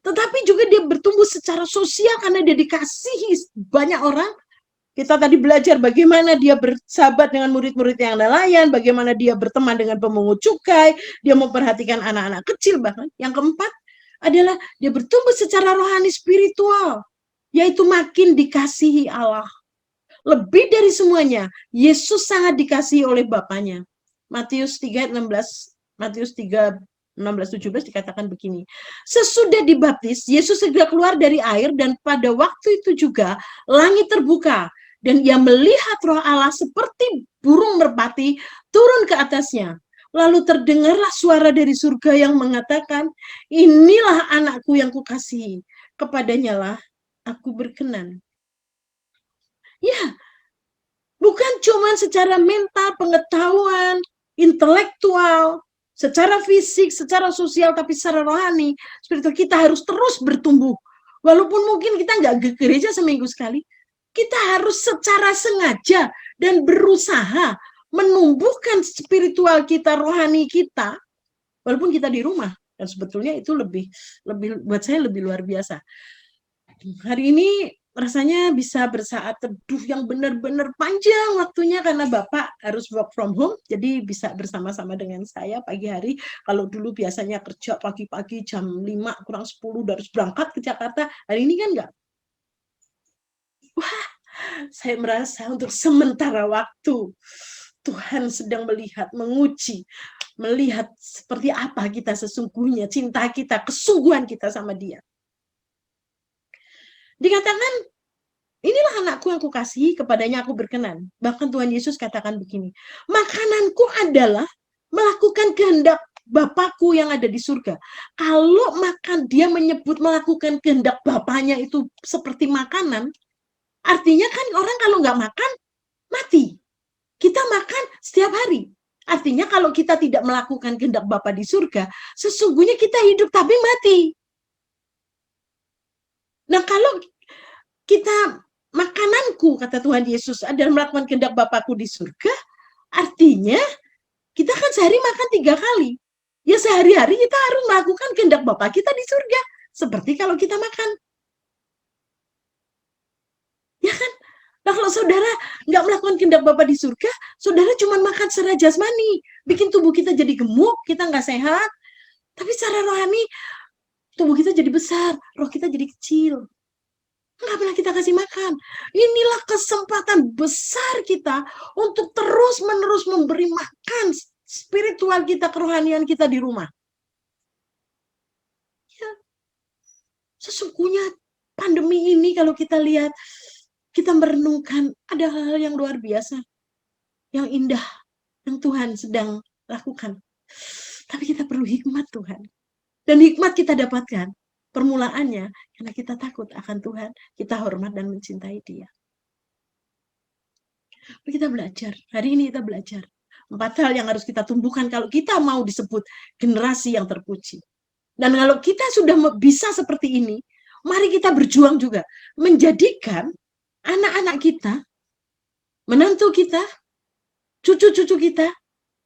tetapi juga dia bertumbuh secara sosial karena dia dikasihi banyak orang. Kita tadi belajar bagaimana dia bersahabat dengan murid-murid yang nelayan, bagaimana dia berteman dengan pemungut cukai, dia memperhatikan anak-anak kecil bahkan. Yang keempat adalah dia bertumbuh secara rohani spiritual, yaitu makin dikasihi Allah. Lebih dari semuanya, Yesus sangat dikasihi oleh Bapaknya. Matius 3:16-17 dikatakan begini. Sesudah dibaptis, Yesus segera keluar dari air, dan pada waktu itu juga langit terbuka, dan ia melihat Roh Allah seperti burung merpati turun ke atasnya. Lalu terdengarlah suara dari surga yang mengatakan, inilah anakku yang kukasihi, kepadanya lah aku berkenan. Ya, bukan cuma secara mental, pengetahuan, intelektual, secara fisik, secara sosial, tapi secara rohani, spiritual kita harus terus bertumbuh Walaupun mungkin kita nggak ke gereja seminggu sekali, kita harus secara sengaja dan berusaha menumbuhkan spiritual kita, rohani kita, walaupun kita di rumah. Dan sebetulnya itu lebih buat saya lebih luar biasa. Hari ini rasanya bisa bersaat teduh yang benar-benar panjang waktunya karena Bapak harus work from home, jadi bisa bersama-sama dengan saya pagi hari. Kalau dulu biasanya kerja pagi-pagi jam 5 kurang 10 udah harus berangkat ke Jakarta, hari ini kan enggak. Wah, saya merasa untuk sementara waktu Tuhan sedang melihat, menguji, melihat seperti apa kita sesungguhnya, cinta kita, kesungguhan kita sama Dia. Dikatakan, inilah anakku yang aku kasihi, kepadanya aku berkenan. Bahkan Tuhan Yesus katakan begini, makananku adalah melakukan kehendak Bapakku yang ada di surga. Kalau makan, dia menyebut melakukan kehendak Bapaknya itu seperti makanan, artinya kan orang kalau nggak makan, mati. Kita makan setiap hari. Artinya kalau kita tidak melakukan kehendak Bapa di surga, sesungguhnya kita hidup tapi mati. Nah, kalau kita makananku, kata Tuhan Yesus, adalah melakukan kehendak Bapakku di surga, artinya kita kan sehari makan 3 kali. Ya sehari-hari kita harus melakukan kehendak Bapa kita di surga. Seperti kalau kita makan. Ya kan? Nah, kalau saudara nggak melakukan kehendak Bapa di surga, saudara cuma makan secara jasmani. Bikin tubuh kita jadi gemuk, kita nggak sehat. Tapi secara rohani, tubuh kita jadi besar, roh kita jadi kecil. Nggak pernah kita kasih makan. Inilah kesempatan besar kita untuk terus-menerus memberi makan spiritual kita, kerohanian kita di rumah. Ya. Sesungguhnya pandemi ini kalau kita lihat, kita merenungkan ada hal-hal yang luar biasa, yang indah, yang Tuhan sedang lakukan. Tapi kita perlu hikmat Tuhan. Dan hikmat kita dapatkan, permulaannya, karena kita takut akan Tuhan, kita hormat dan mencintai Dia. Kita belajar, hari ini kita belajar. 4 hal yang harus kita tumbuhkan kalau kita mau disebut generasi yang terpuji. Dan kalau kita sudah bisa seperti ini, mari kita berjuang juga. Menjadikan anak-anak kita, menantu kita, cucu-cucu kita,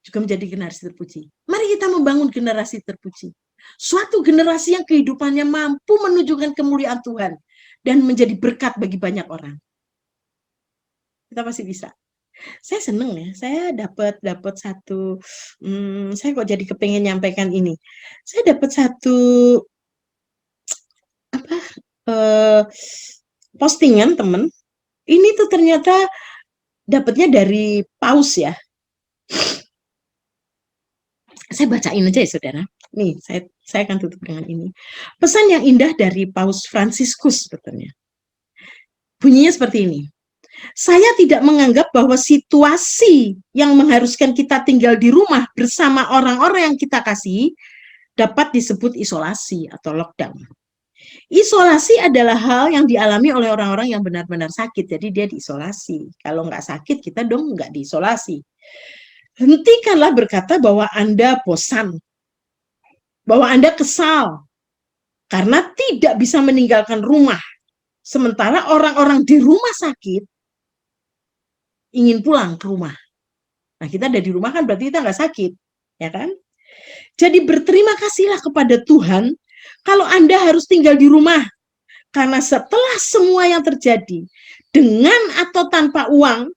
juga menjadi generasi terpuji. Mari kita membangun generasi terpuji. Suatu generasi yang kehidupannya mampu menunjukkan kemuliaan Tuhan dan menjadi berkat bagi banyak orang. Kita pasti bisa. Saya seneng ya, saya dapat satu, saya kok jadi kepengen nyampaikan ini. Saya dapat satu postingan temen. Ini tuh ternyata dapatnya dari Paus ya. Saya bacain aja ya saudara. Nih, saya akan tutup dengan ini. Pesan yang indah dari Paus Fransiskus sebetulnya. Bunyinya seperti ini. Saya tidak menganggap bahwa situasi yang mengharuskan kita tinggal di rumah bersama orang-orang yang kita kasihi dapat disebut isolasi atau lockdown. Isolasi adalah hal yang dialami oleh orang-orang yang benar-benar sakit, jadi dia diisolasi. Kalau nggak sakit, kita dong nggak diisolasi. Hentikanlah berkata bahwa Anda bosan, bahwa Anda kesal, karena tidak bisa meninggalkan rumah. Sementara orang-orang di rumah sakit ingin pulang ke rumah. Nah, kita ada di rumah kan berarti kita nggak sakit, ya kan? Jadi berterima kasihlah kepada Tuhan kalau Anda harus tinggal di rumah. Karena setelah semua yang terjadi, dengan atau tanpa uang,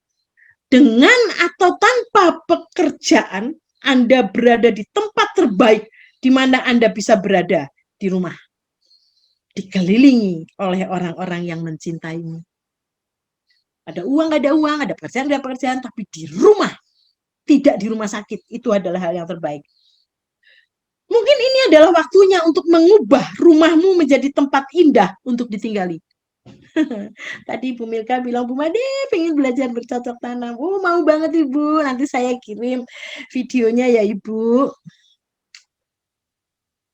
dengan atau tanpa pekerjaan, Anda berada di tempat terbaik di mana Anda bisa berada, di rumah. Dikelilingi oleh orang-orang yang mencintaimu. Ada uang, nggak ada uang, ada pekerjaan, nggak ada pekerjaan, tapi di rumah, tidak di rumah sakit, itu adalah hal yang terbaik. Mungkin ini adalah waktunya untuk mengubah rumahmu menjadi tempat indah untuk ditinggali. Tadi Bu Milka bilang, Bu Made pengen belajar bercocok tanam. Oh, mau banget Ibu, nanti saya kirim videonya ya Ibu.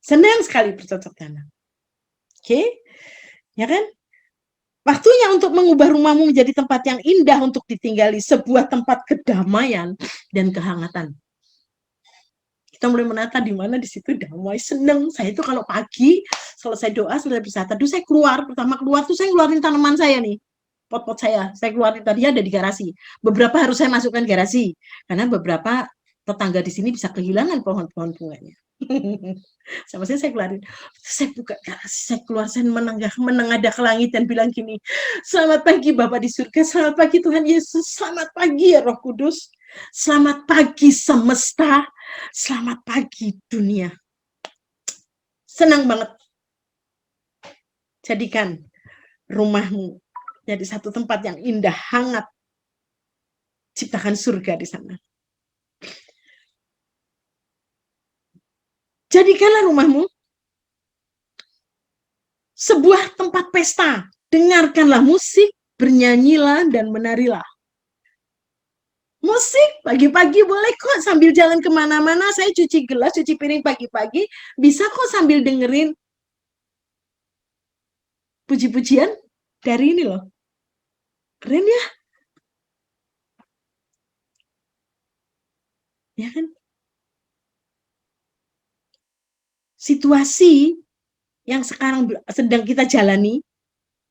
Senang sekali bercocok tanam. Oke, ya kan? Waktunya untuk mengubah rumahmu menjadi tempat yang indah untuk ditinggali, sebuah tempat kedamaian dan kehangatan. kita mulai menata di mana di situ damai, seneng. Saya itu kalau pagi selesai doa, selesai bersaat teduh, saya keluar. Pertama keluar tuh saya ngeluarin tanaman saya nih, pot-pot saya keluarin, tadi ada di garasi. Beberapa harus saya masukkan garasi karena beberapa tetangga di sini bisa kehilangan pohon-pohon bunganya. Sama saya keluarin, saya buka garasi, saya keluar, saya menengadah ke langit dan bilang gini, selamat pagi Bapak di surga, selamat pagi Tuhan Yesus, selamat pagi ya Roh Kudus, selamat pagi semesta, selamat pagi dunia. Senang banget. Jadikan rumahmu jadi satu tempat yang indah, hangat. Ciptakan surga di sana. Jadikanlah rumahmu sebuah tempat pesta. Dengarkanlah musik, bernyanyilah dan menarilah. Musik pagi-pagi boleh kok sambil jalan kemana-mana. Saya cuci gelas, cuci piring pagi-pagi, bisa kok sambil dengerin puji-pujian dari ini loh. Keren ya? Ya kan? Situasi yang sekarang sedang kita jalani,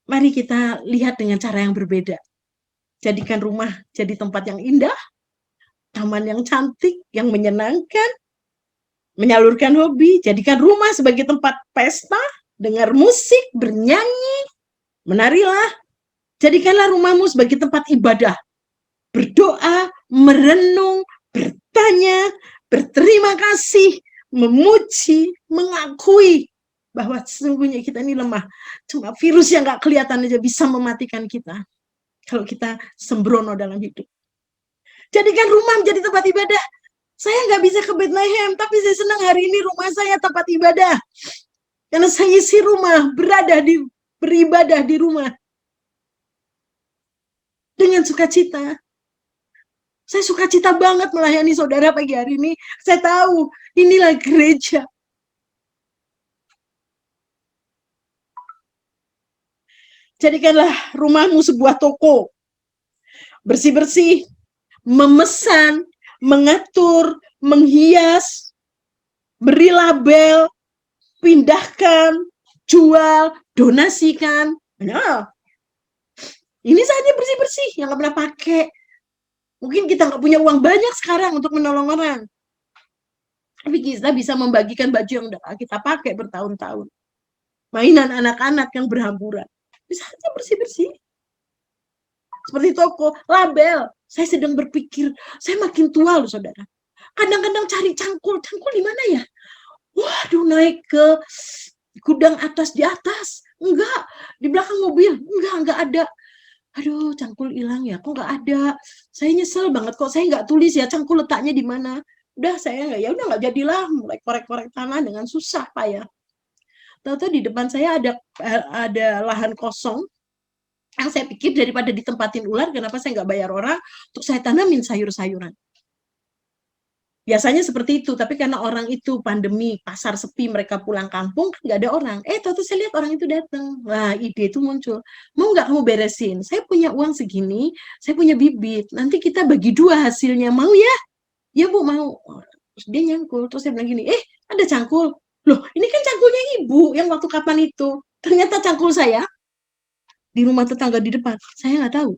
mari kita lihat dengan cara yang berbeda. Jadikan rumah jadi tempat yang indah, taman yang cantik, yang menyenangkan, menyalurkan hobi. Jadikan rumah sebagai tempat pesta, dengar musik, bernyanyi, menarilah. Jadikanlah rumahmu sebagai tempat ibadah, berdoa, merenung, bertanya, berterima kasih, memuji, mengakui bahwa sesungguhnya kita ini lemah. Cuma virus yang gak kelihatan aja bisa mematikan kita kalau kita sembrono dalam hidup. Jadikan rumah menjadi tempat ibadah. Saya nggak bisa ke Bethlehem, tapi saya senang hari ini rumah saya tempat ibadah. Karena saya isi rumah, beribadah di rumah. Dengan sukacita. Saya sukacita banget melayani saudara pagi hari ini. Saya tahu, inilah gereja. Jadikanlah rumahmu sebuah toko. Bersih-bersih, memesan, mengatur, menghias, beri label, pindahkan, jual, donasikan. Nah, ini saja bersih-bersih yang nggak pernah pakai. Mungkin kita nggak punya uang banyak sekarang untuk menolong orang. Tapi kita bisa membagikan baju yang udah kita pakai bertahun-tahun. Mainan anak-anak yang berhamburan. Bisa saja bersih-bersih. Seperti toko, label. Saya sedang berpikir, saya makin tua loh saudara. Kadang-kadang cari cangkul di mana ya? Waduh, naik ke gudang atas di atas. Enggak, di belakang mobil. Enggak ada. Aduh, cangkul hilang ya, kok nggak ada. Saya nyesel banget kok saya nggak tulis ya cangkul letaknya di mana. Udah saya nggak jadilah mulai korek-korek tanah dengan susah Pak ya. Tahu-tahu di depan saya ada lahan kosong yang saya pikir daripada ditempatin ular, kenapa saya nggak bayar orang untuk saya tanamin sayur-sayuran. Biasanya seperti itu, tapi karena orang itu pandemi, pasar sepi, mereka pulang kampung, nggak ada orang. Tahu-tahu saya lihat orang itu datang. Wah, ide itu muncul. Mau nggak kamu beresin? Saya punya uang segini, saya punya bibit. Nanti kita bagi dua hasilnya. Mau ya? Ya Bu, mau. Terus dia nyangkul. Terus saya bilang gini, ada cangkul. Loh, ini kan cangkulnya Ibu yang waktu kapan itu. Ternyata cangkul saya di rumah tetangga di depan. Saya nggak tahu.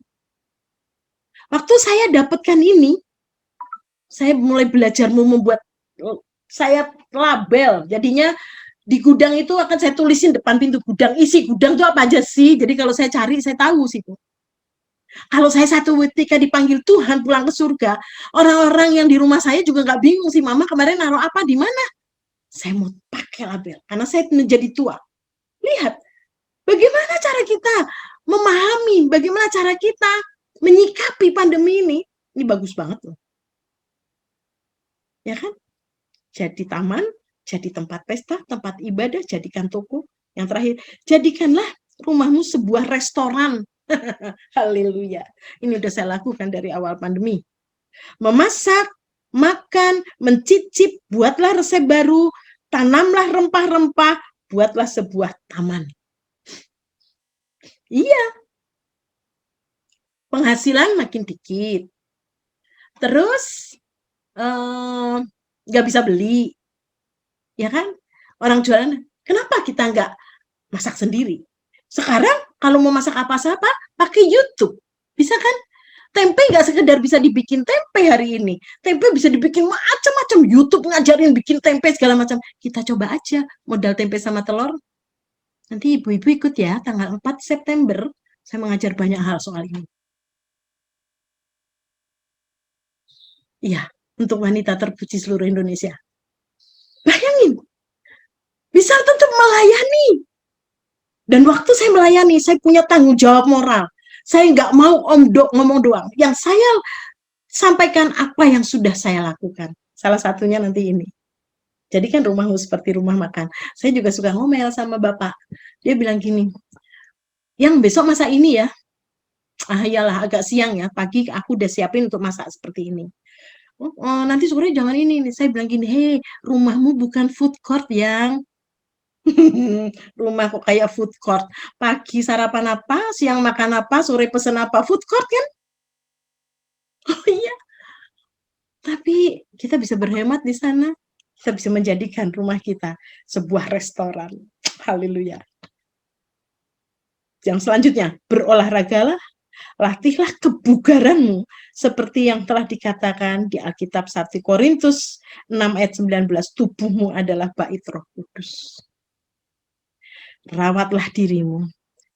Waktu saya dapatkan ini, saya mulai belajar membuat saya label. Jadinya di gudang itu akan saya tulisin depan pintu gudang. Isi gudang itu apa aja sih? Jadi kalau saya cari, saya tahu situ. Kalau saya satu ketika dipanggil Tuhan pulang ke surga, orang-orang yang di rumah saya juga nggak bingung sih, Mama kemarin naruh apa di mana? Saya mau pakai label karena saya menjadi tua. Lihat, bagaimana cara kita memahami, bagaimana cara kita menyikapi pandemi ini. Ini bagus banget loh. Ya kan? Jadi taman, jadi tempat pesta, tempat ibadah, jadikan toko. Yang terakhir, jadikanlah rumahmu sebuah restoran. Haleluya. Ini udah saya lakukan dari awal pandemi. Memasak, makan, mencicip, buatlah resep baru, tanamlah rempah-rempah, buatlah sebuah taman. Iya. Penghasilan makin dikit. Terus, nggak bisa beli, ya kan? Orang jualan, kenapa kita nggak masak sendiri? Sekarang kalau mau masak apa-apa, pakai YouTube, bisa kan? Tempe nggak sekedar bisa dibikin tempe hari ini, tempe bisa dibikin macam-macam. YouTube ngajarin bikin tempe segala macam. Kita coba aja modal tempe sama telur. Nanti ibu-ibu ikut ya, tanggal 4 September, saya mengajar banyak hal soal ini. Iya, untuk wanita terpuji seluruh Indonesia. Bayangin, bisa tetap melayani. Dan waktu saya melayani, saya punya tanggung jawab moral. Saya nggak mau ngomong doang. Yang saya sampaikan apa yang sudah saya lakukan. Salah satunya nanti ini. Jadi kan rumahmu seperti rumah makan. Saya juga suka ngomel sama bapak. Dia bilang gini, yang besok masak ini ya. Ah iyalah agak siang ya, pagi aku udah siapin untuk masak seperti ini. Oh, nanti sore jangan ini. Saya bilang gini, hei, rumahmu bukan food court yang rumah kok kayak food court. Pagi sarapan apa, siang makan apa, sore pesen apa, food court kan? Oh iya. Tapi kita bisa berhemat di sana. Kita bisa menjadikan rumah kita sebuah restoran. Haleluya. Yang selanjutnya, berolahragalah, latihlah kebugaranmu seperti yang telah dikatakan di Alkitab 1 Korintus 6 ayat 19, tubuhmu adalah bait Roh Kudus. Rawatlah dirimu,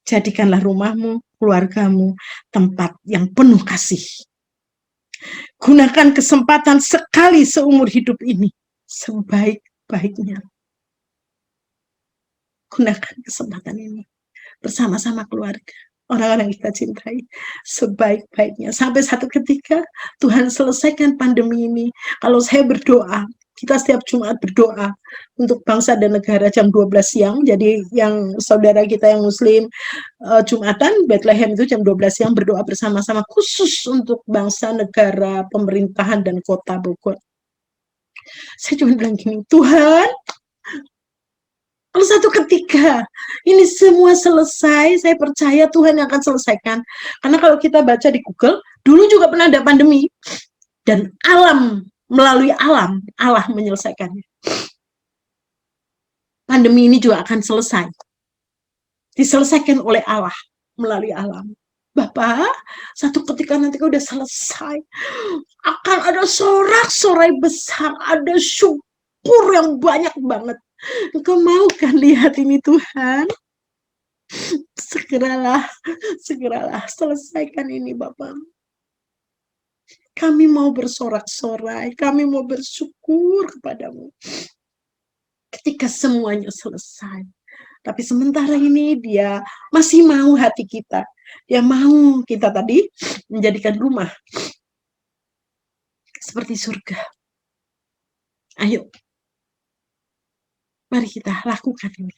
jadikanlah rumahmu, keluargamu tempat yang penuh kasih. Gunakan kesempatan sekali seumur hidup ini sebaik-baiknya. Gunakan kesempatan ini bersama-sama keluarga, orang-orang yang kita cintai, sebaik-baiknya. Sampai satu ketika Tuhan selesaikan pandemi ini. Kalau saya berdoa, kita setiap Jumat berdoa untuk bangsa dan negara jam 12 siang. Jadi yang saudara kita yang Muslim, Jumatan, Bethlehem itu jam 12 siang berdoa bersama-sama khusus untuk bangsa, negara, pemerintahan, dan kota Bogor. Saya cuma bilang gini, Tuhan, kalau satu ketika ini semua selesai, saya percaya Tuhan yang akan selesaikan. Karena kalau kita baca di Google, dulu juga pernah ada pandemi. Dan melalui alam, Allah menyelesaikannya. Pandemi ini juga akan selesai. Diselesaikan oleh Allah, melalui alam. Bapak, satu ketika nanti udah selesai, akan ada sorak-sorai besar, ada syukur yang banyak banget. Engkau mau kan lihat ini Tuhan? Segeralah selesaikan ini Bapak. Kami mau bersorak-sorai, kami mau bersyukur kepadamu. Ketika semuanya selesai. Tapi sementara ini dia masih mau hati kita. Dia mau kita tadi menjadikan rumah seperti surga. Ayo. Mari kita lakukan ini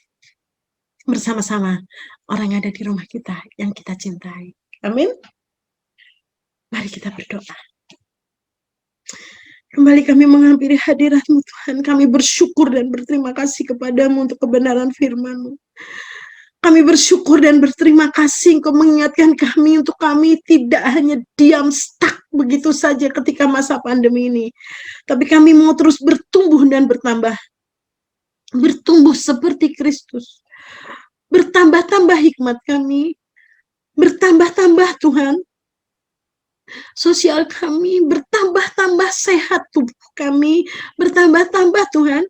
bersama-sama orang yang ada di rumah kita, yang kita cintai. Amin. Mari kita berdoa. Kembali kami menghampiri hadirat-Mu Tuhan. Kami bersyukur dan berterima kasih kepadamu untuk kebenaran firman-Mu. Kami bersyukur dan berterima kasih Engkau mengingatkan kami untuk kami tidak hanya diam stuck begitu saja ketika masa pandemi ini. Tapi kami mau terus bertumbuh dan bertambah. Bertumbuh seperti Kristus. Bertambah-tambah hikmat kami. Bertambah-tambah Tuhan. Sosial kami bertambah-tambah, sehat tubuh kami bertambah-tambah Tuhan.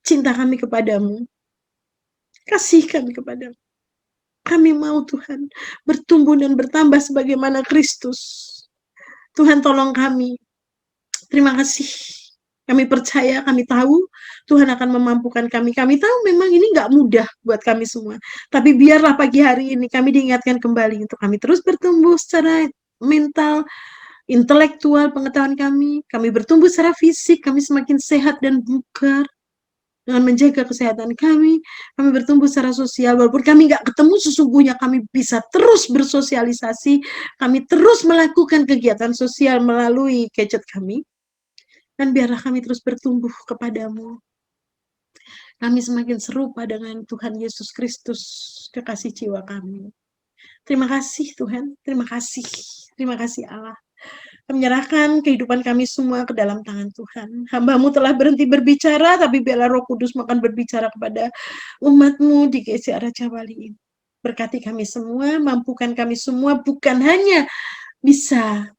Cinta kami kepadamu. Kasih kami kepadamu. Kami mau Tuhan bertumbuh dan bertambah sebagaimana Kristus. Tuhan tolong kami. Terima kasih. Kami percaya, kami tahu Tuhan akan memampukan kami. Kami tahu memang ini nggak mudah buat kami semua. Tapi biarlah pagi hari ini kami diingatkan kembali untuk kami terus bertumbuh secara mental, intelektual, pengetahuan kami. Kami bertumbuh secara fisik, kami semakin sehat dan bugar. Dengan menjaga kesehatan kami bertumbuh secara sosial. Walaupun kami nggak ketemu, sesungguhnya kami bisa terus bersosialisasi. Kami terus melakukan kegiatan sosial melalui gadget kami. Dan biarlah kami terus bertumbuh kepadamu. Kami semakin serupa dengan Tuhan Yesus Kristus, kekasih jiwa kami. Terima kasih Tuhan, terima kasih Allah. Kami menyerahkan kehidupan kami semua ke dalam tangan Tuhan. Hamba-Mu telah berhenti berbicara, tapi biarlah Roh Kudus akan berbicara kepada umat-Mu di GCI Raja Wali ini. Berkati kami semua, mampukan kami semua, bukan hanya bisa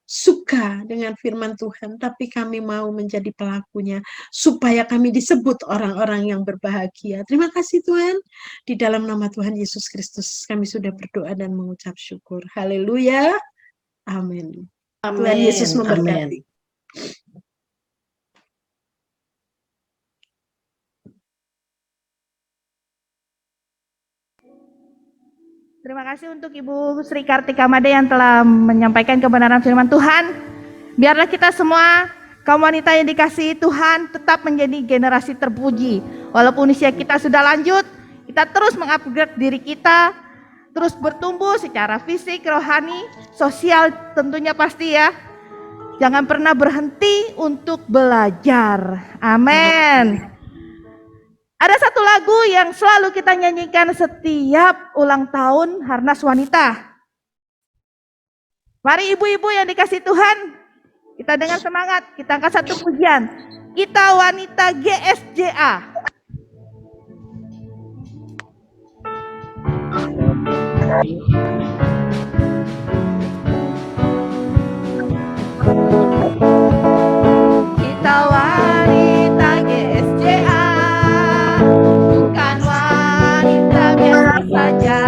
suka dengan firman Tuhan, tapi kami mau menjadi pelakunya, supaya kami disebut orang-orang yang berbahagia. Terima kasih Tuhan, di dalam nama Tuhan Yesus Kristus kami sudah berdoa dan mengucap syukur. Haleluya, amin. Tuhan Yesus memberkati. Terima kasih untuk Ibu Sri Kartika Made yang telah menyampaikan kebenaran firman Tuhan. Biarlah kita semua kaum wanita yang dikasihi Tuhan tetap menjadi generasi terpuji. Walaupun usia kita sudah lanjut, kita terus mengupgrade diri kita, terus bertumbuh secara fisik, rohani, sosial tentunya pasti ya. Jangan pernah berhenti untuk belajar. Amin. Ada satu lagu yang selalu kita nyanyikan setiap ulang tahun Harnas Wanita. Mari ibu-ibu yang dikasih Tuhan, kita dengan semangat, kita angkat satu pujian. Kita Wanita GSJA. Kita wanita GSJA, bukan wanita biasa saja,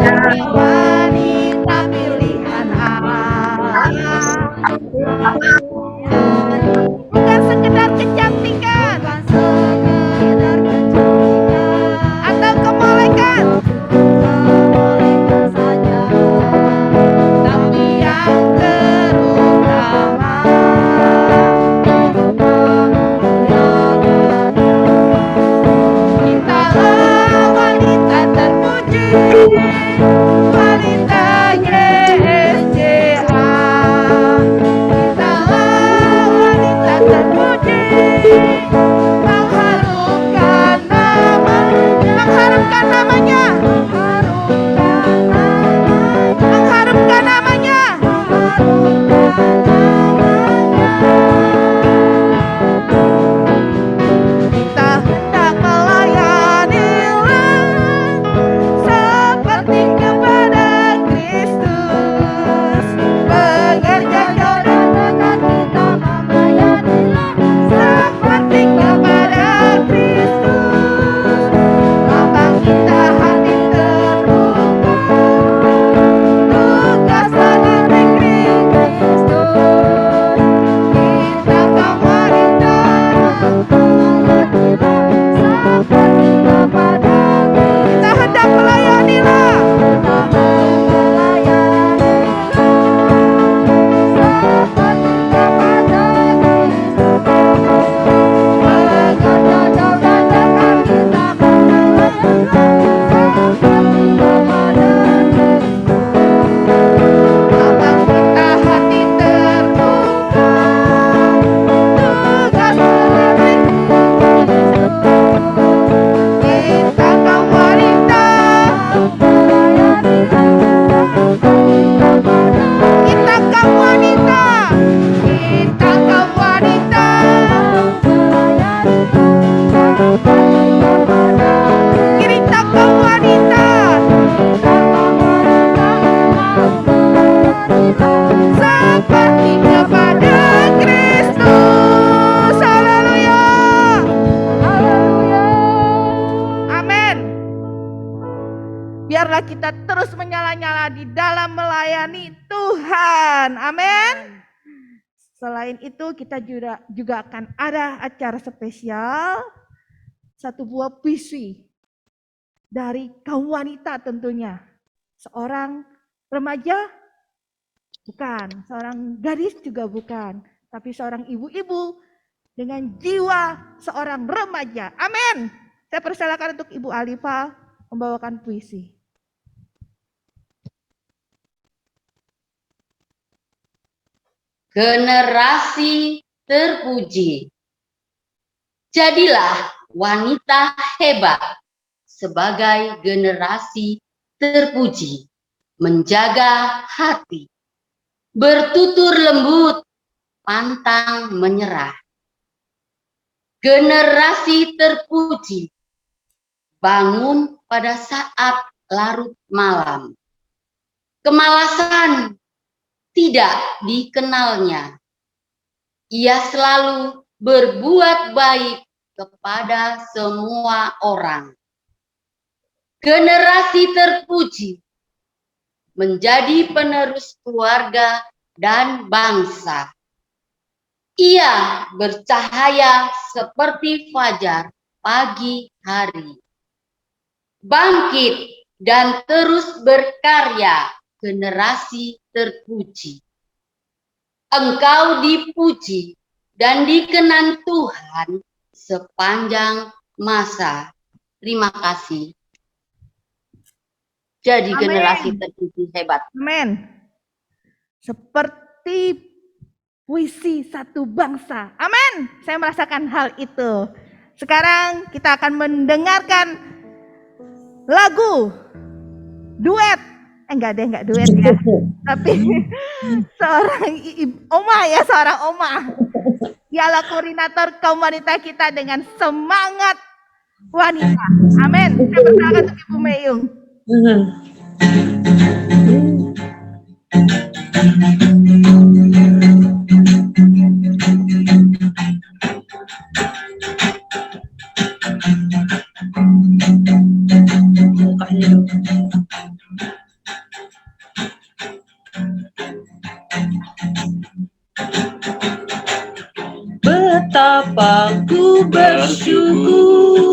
tapi wanita pilihan Allah. Bukan sekedar kecantikan, atau kemolekan saja, tapi yang terutama kitalah wanita terpuji, wanita GSJA. Kitalah wanita terpuji, mengharumkan namanya, mengharumkan namanya. Kita hendak melayanilah seperti kepada Kristus. Bekerja jauh dan dekat kita melayanilah seperti kepada Kristus. Lambang kita hati terbuka, tugas bagi Kristus. Kita kaum wanita seperti kepada Kristus. Kita hendak melayanilah seperti kepada Kristus. Bekerja jauh dan dekat kita melayanilah seperti kepada Kristus. Lambang kita hati terbuka, tugas bagi Kristus. Kita kaum wanita kita kaum wanita, kita kaum wanita, kita kaum wanita seperti kepada Kristus. Haleluya, haleluya, amin. Biarlah kita terus menyala-nyala di dalam melayani Tuhan. Amin. Selain itu kita juga akan ada acara spesial, satu buah puisi dari kaum wanita tentunya. Seorang remaja? Bukan. Seorang gadis juga bukan. Tapi seorang ibu-ibu dengan jiwa seorang remaja. Amin. Saya persilakan untuk Ibu Alifa membawakan puisi. Generasi terpuji. Jadilah wanita hebat sebagai generasi terpuji, menjaga hati, bertutur lembut, pantang menyerah. Generasi terpuji, bangun pada saat larut malam. Kemalasan tidak dikenalnya. Ia selalu berbuat baik kepada semua orang. Generasi terpuji, menjadi penerus keluarga dan bangsa. Ia bercahaya seperti fajar pagi hari. Bangkit dan terus berkarya, generasi terpuji. Engkau dipuji dan dikenang Tuhan sepanjang masa. Terima kasih. Jadi Amin. generasi terpuji hebat. Amin. Seperti puisi satu bangsa. Amin. Saya merasakan hal itu. Sekarang kita akan mendengarkan lagu duet. Enggak duet ya. Tapi seorang seorang oma. Dialah koordinator kaum wanita kita dengan semangat wanita. Amin. Saya persilakan untuk Ibu Meyung. Betapa ku bersyukur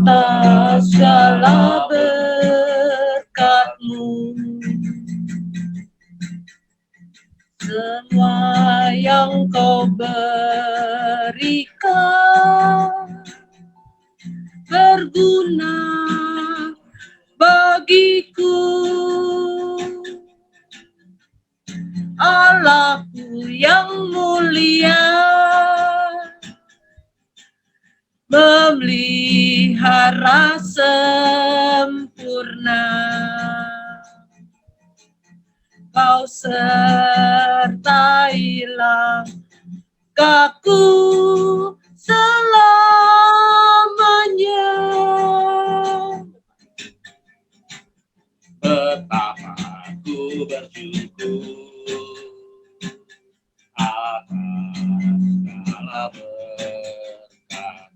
atas segala berkat-Mu, semua yang Kau berikan berguna bagiku. Allahku yang mulia, memelihara sempurna. Kau sertailah aku selamanya. Betapa aku bersyukur atas segala berkat,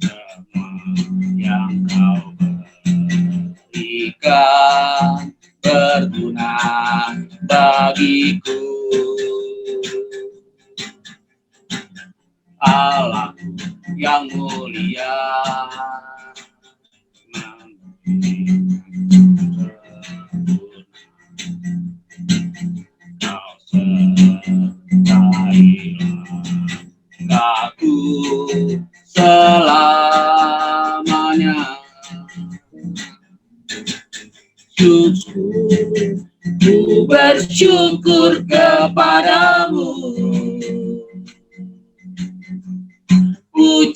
semua yang Kau berikan berguna bagiku. Allahku yang mulia, Kau sertailah aku selamanya. Ku bersyukur kepadamu, ku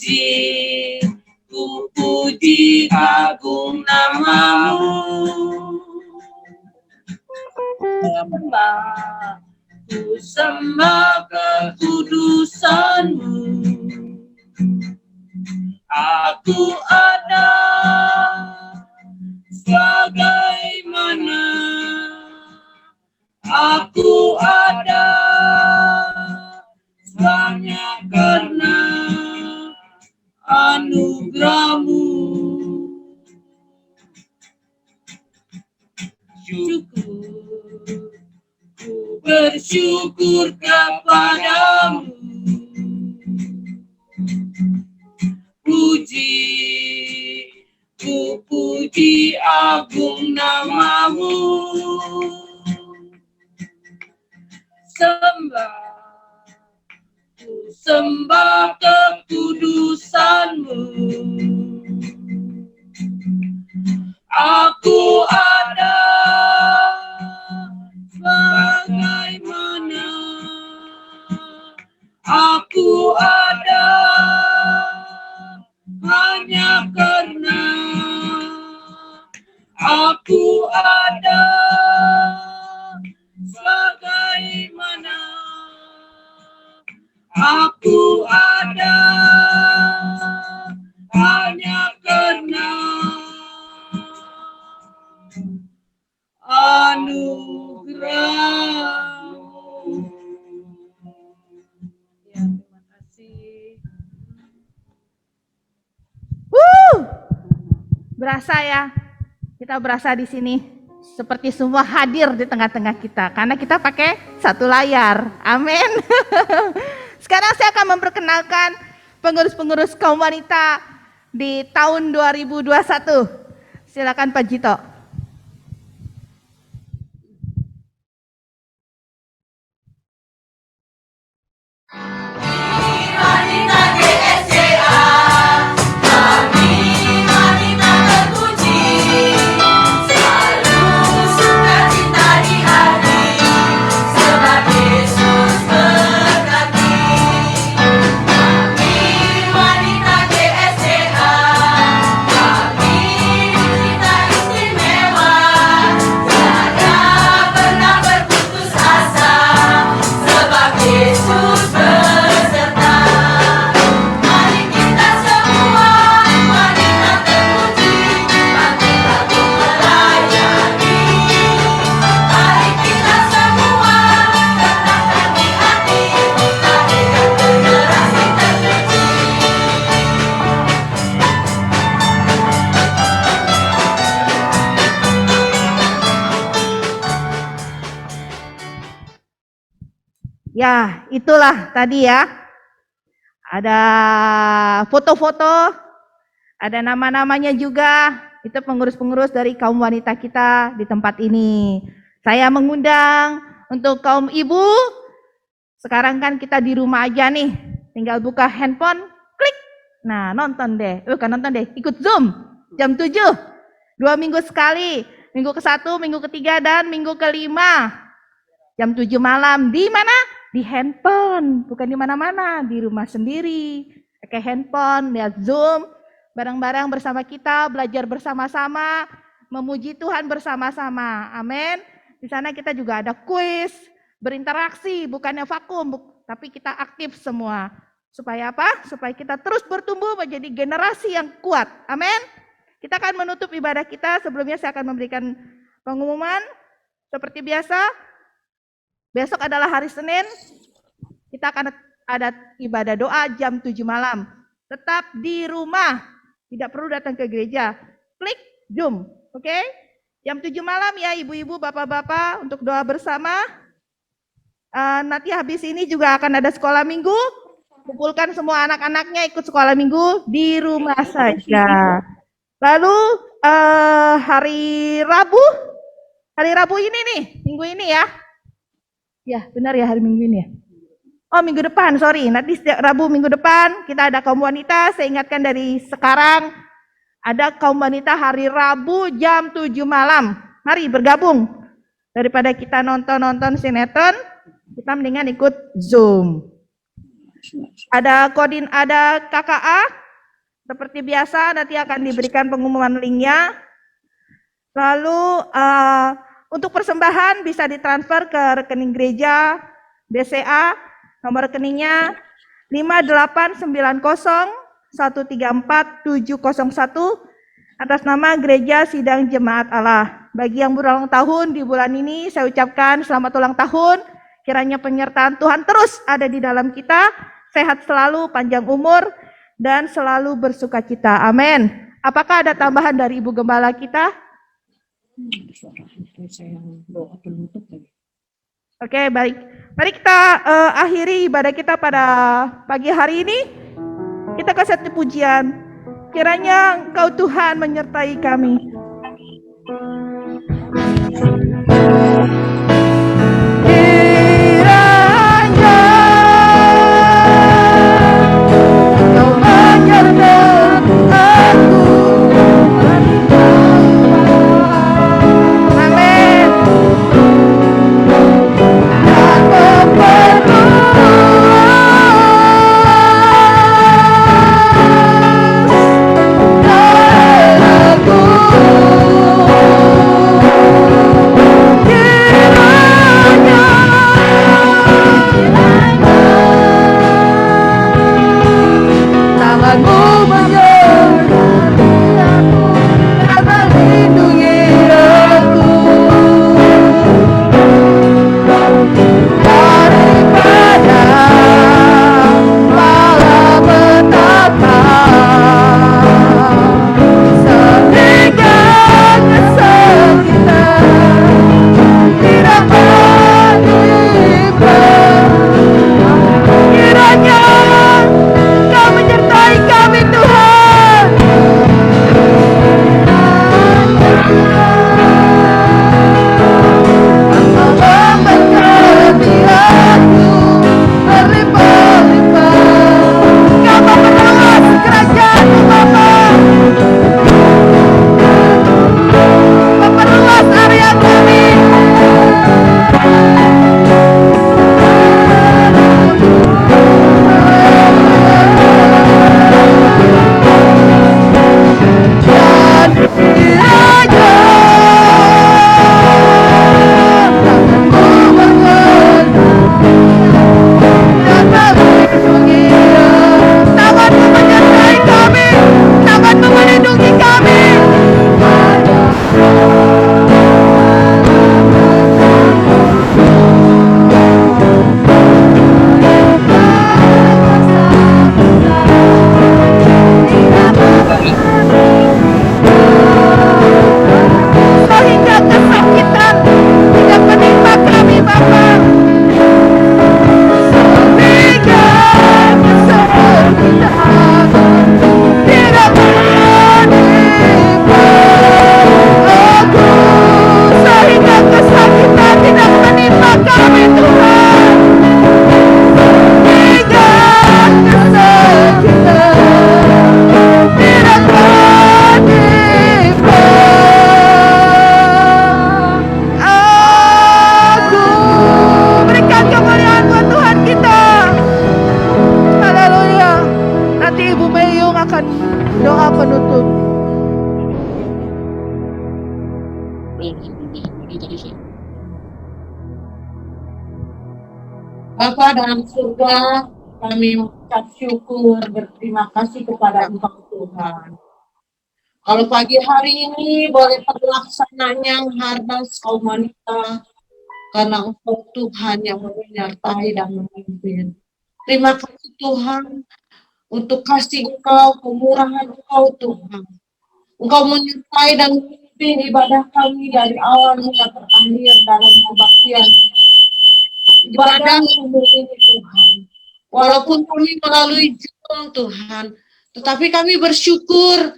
puji agung nama-Mu. Ku sembah kekudusan-Mu. Aku ada sebagaimana aku ada, hanya karena anugerah-Mu. Ku bersyukur kepadamu, ku puji agung nama-Mu. Ku sembah kekudusan-Mu. Aku ada bagaimana Berasa ya, kita berasa di sini seperti semua hadir di tengah-tengah kita karena kita pakai satu layar. Amin. Sekarang saya akan memperkenalkan pengurus-pengurus kaum wanita di tahun 2021. Silakan Pak Jito. Ya, itulah tadi ya. Ada foto-foto, ada nama-namanya juga. Itu pengurus-pengurus dari kaum wanita kita di tempat ini. Saya mengundang untuk kaum ibu. Sekarang kan kita di rumah aja nih. Tinggal buka handphone, klik. Nah, nonton deh. Bukan nonton deh, ikut Zoom. Jam 7. 2 minggu sekali. Minggu ke-1, minggu ke-3, dan minggu ke-5. Jam 7 malam. Di mana? Di handphone, bukan di mana-mana, di rumah sendiri, pakai handphone, lihat Zoom, bareng-bareng bersama kita, belajar bersama-sama, memuji Tuhan bersama-sama. Amin. Di sana kita juga ada kuis, berinteraksi, bukannya vakum, tapi kita aktif semua. Supaya apa? Supaya kita terus bertumbuh menjadi generasi yang kuat. Amin. Kita akan menutup ibadah kita. Sebelumnya saya akan memberikan pengumuman seperti biasa. Besok adalah hari Senin, kita akan ada ibadah doa jam 7 malam. Tetap di rumah, tidak perlu datang ke gereja. Klik Zoom, oke? Jam 7 malam ya ibu-ibu, bapak-bapak untuk doa bersama. Nanti habis ini juga akan ada sekolah minggu. Kumpulkan semua anak-anaknya ikut sekolah minggu di rumah saja. Lalu hari Rabu ini nih, minggu ini ya. Ya, benar ya hari Minggu ini ya. Oh, minggu depan, sorry. Nanti setiap Rabu minggu depan kita ada kaum wanita. Saya ingatkan dari sekarang ada kaum wanita hari Rabu jam 7 malam. Mari bergabung. Daripada kita nonton sinetron, kita mendingan ikut Zoom. Ada KKA. Seperti biasa nanti akan diberikan pengumuman linknya. Lalu untuk persembahan bisa ditransfer ke rekening gereja BCA, nomor rekeningnya 5890134701 atas nama Gereja Sidang Jemaat Allah. Bagi yang berulang tahun di bulan ini, saya ucapkan selamat ulang tahun. Kiranya penyertaan Tuhan terus ada di dalam kita, sehat selalu, panjang umur, dan selalu bersukacita. Amin. Apakah ada tambahan dari Ibu Gembala kita? Oke, baik. Mari kita akhiri ibadah kita pada pagi hari ini. Kita kasih satu pujian. Kiranya Engkau Tuhan menyertai kami. Kiranya Engkau menyertai aku. Aku Ibu Meyung akan doa penutup. Bapa dalam surga, kami mengucap syukur, berterima kasih kepada Engkau Tuhan. Kalau pagi hari ini boleh terlaksananya harnas kaum wanita, karena Engkau Tuhan yang menyertai dan memimpin. Terima kasih Tuhan untuk kasih Engkau, kemurahan Engkau Tuhan. Engkau menyertai dan memimpin ibadah kami dari awal hingga terakhir dalam kebaktian ibadah umum ini Tuhan. Walaupun kami melalui Zoom Tuhan, tetapi kami bersyukur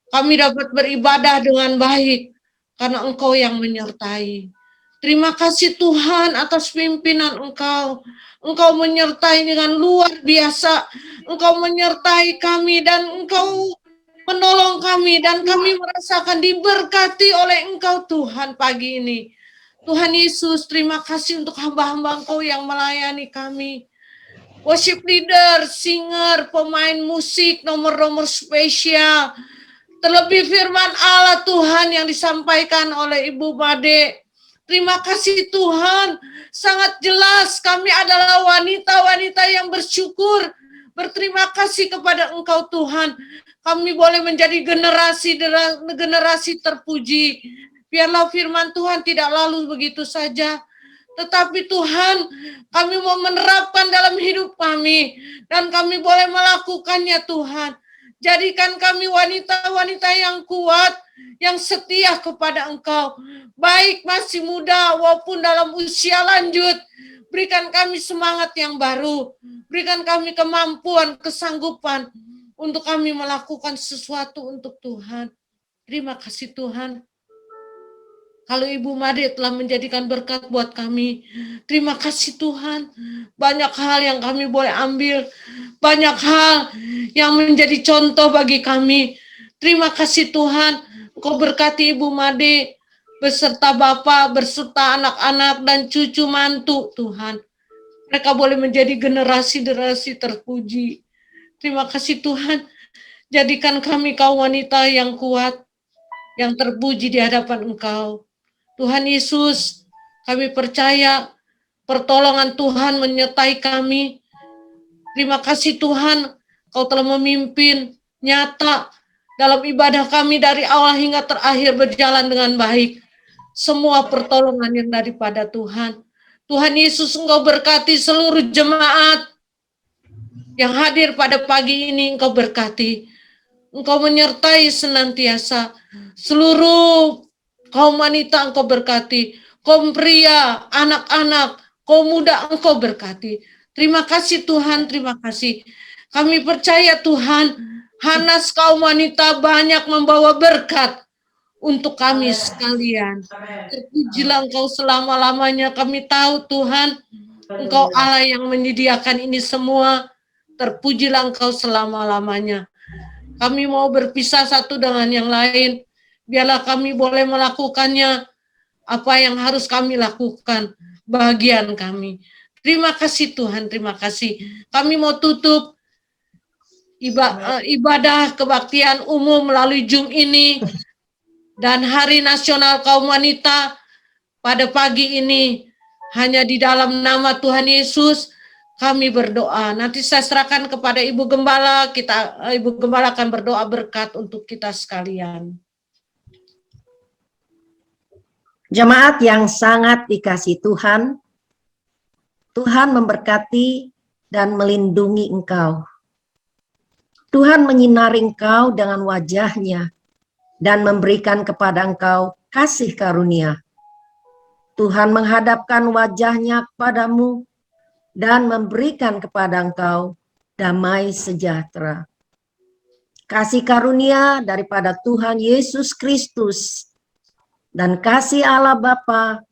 kami dapat beribadah dengan baik karena Engkau yang menyertai. Terima kasih Tuhan atas pimpinan Engkau. Engkau menyertai dengan luar biasa. Engkau menyertai kami dan Engkau menolong kami dan kami merasakan diberkati oleh Engkau Tuhan pagi ini. Tuhan Yesus, terima kasih untuk hamba-hamba Engkau yang melayani kami. Worship leader, singer, pemain musik, nomor-nomor spesial. Terlebih firman Allah Tuhan yang disampaikan oleh Ibu Made. Terima kasih Tuhan, sangat jelas kami adalah wanita-wanita yang bersyukur. Berterima kasih kepada Engkau Tuhan. Kami boleh menjadi generasi terpuji. Biarlah firman Tuhan tidak lalu begitu saja. Tetapi Tuhan, kami mau menerapkan dalam hidup kami. Dan kami boleh melakukannya Tuhan. Jadikan kami wanita-wanita yang kuat, yang setia kepada Engkau. Baik masih muda maupun dalam usia lanjut. Berikan kami semangat yang baru. Berikan kami kemampuan, kesanggupan untuk kami melakukan sesuatu untuk Tuhan. Terima kasih Tuhan. Kalau Ibu Made telah menjadikan berkat buat kami, terima kasih Tuhan. Banyak hal yang kami boleh ambil, banyak hal yang menjadi contoh bagi kami. Terima kasih Tuhan, Engkau berkati Ibu Made, beserta Bapak, beserta anak-anak dan cucu mantu Tuhan. Mereka boleh menjadi generasi-generasi terpuji. Terima kasih Tuhan, jadikan kami kaum wanita yang kuat, yang terpuji di hadapan Engkau. Tuhan Yesus, kami percaya pertolongan Tuhan menyertai kami. Terima kasih Tuhan, Kau telah memimpin nyata dalam ibadah kami dari awal hingga terakhir berjalan dengan baik. Semua pertolongan yang daripada Tuhan. Tuhan Yesus, Engkau berkati seluruh jemaat yang hadir pada pagi ini, Engkau berkati. Engkau menyertai senantiasa seluruh kaum wanita Engkau berkati, kaum pria, anak-anak, kaum muda Engkau berkati. Terima kasih Tuhan, terima kasih. Kami percaya Tuhan, Hanas kaum wanita banyak membawa berkat untuk kami sekalian. Terpujilah Engkau selama-lamanya. Kami tahu Tuhan, Engkau Allah yang menyediakan ini semua. Terpujilah Engkau selama-lamanya. Kami mau berpisah satu dengan yang lain. Biarlah kami boleh melakukannya apa yang harus kami lakukan, bagian kami. Terima kasih Tuhan, terima kasih. Kami mau tutup ibadah kebaktian umum melalui Zoom ini dan Hari Nasional Kaum Wanita pada pagi ini. Hanya di dalam nama Tuhan Yesus kami berdoa. Nanti saya serahkan kepada Ibu Gembala. Ibu Gembala akan berdoa berkat untuk kita sekalian. Jemaat yang sangat dikasihi Tuhan, Tuhan memberkati dan melindungi engkau. Tuhan menyinari engkau dengan wajah-Nya dan memberikan kepada engkau kasih karunia. Tuhan menghadapkan wajah-Nya kepadamu dan memberikan kepada engkau damai sejahtera. Kasih karunia daripada Tuhan Yesus Kristus dan kasih Allah Bapa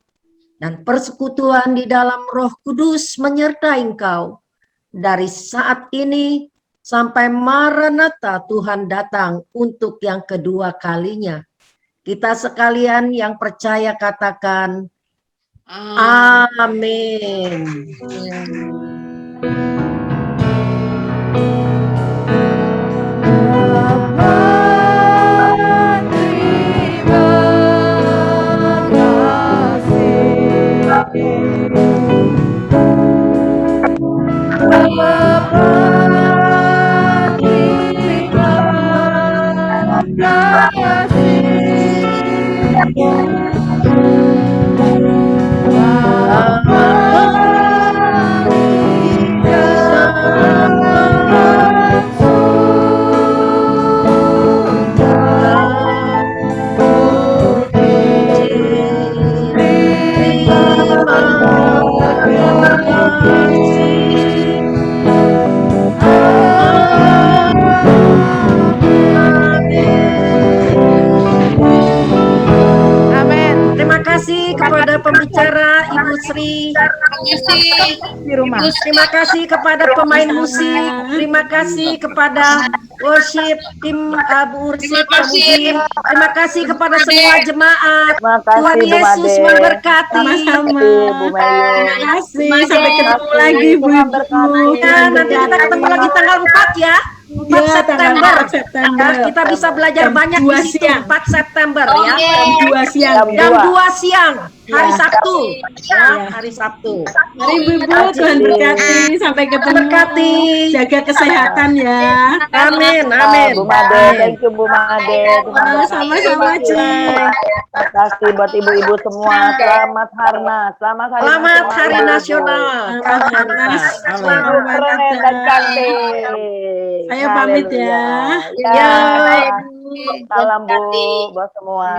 dan persekutuan di dalam Roh Kudus menyertai engkau dari saat ini sampai Maranatha Tuhan datang untuk yang kedua kalinya. Kita sekalian yang percaya katakan amin. kepada pembicara Ibu Sri. Di rumah. Terima kasih kepada pemain musik. Terima kasih kepada worship tim worship pemuji. Terima kasih kepada semua jemaat. Terima kasih, Tuhan Bu Yesus Made. memberkati. Sama-sama. Bu Mayu. Terima kasih. Sampai ketemu lagi, Bu Tuhan Ibu. berkati. Ya, nanti kita ketemu lagi tanggal 4 ya. 4 Ya, tanggal September. 4 September. Ya, kita bisa belajar Jam banyak 2 di situ. siang. 4 September ya. Jam 2 siang. Jam 2 siang hari Ya. Sabtu. Ya, Ya. hari Sabtu. Mari Bu Ibu, Tuhan berkati. Sampai ketemu. Berkati. Jaga kesehatan ya. Amin, amin. Bu Made, thank you Bu Made. Tuhan berkati. Sama-sama, Ci. Terima kasih buat ibu-ibu semua. Selamat Harna, selamat Hari Selamat Nasional, Hari Ibu. Nasional. Selamat Hari Nasional. Amin. Ibu keren dan cantik. Saya pamit ya. Haleluya. Ya. Salam Bu buat semua.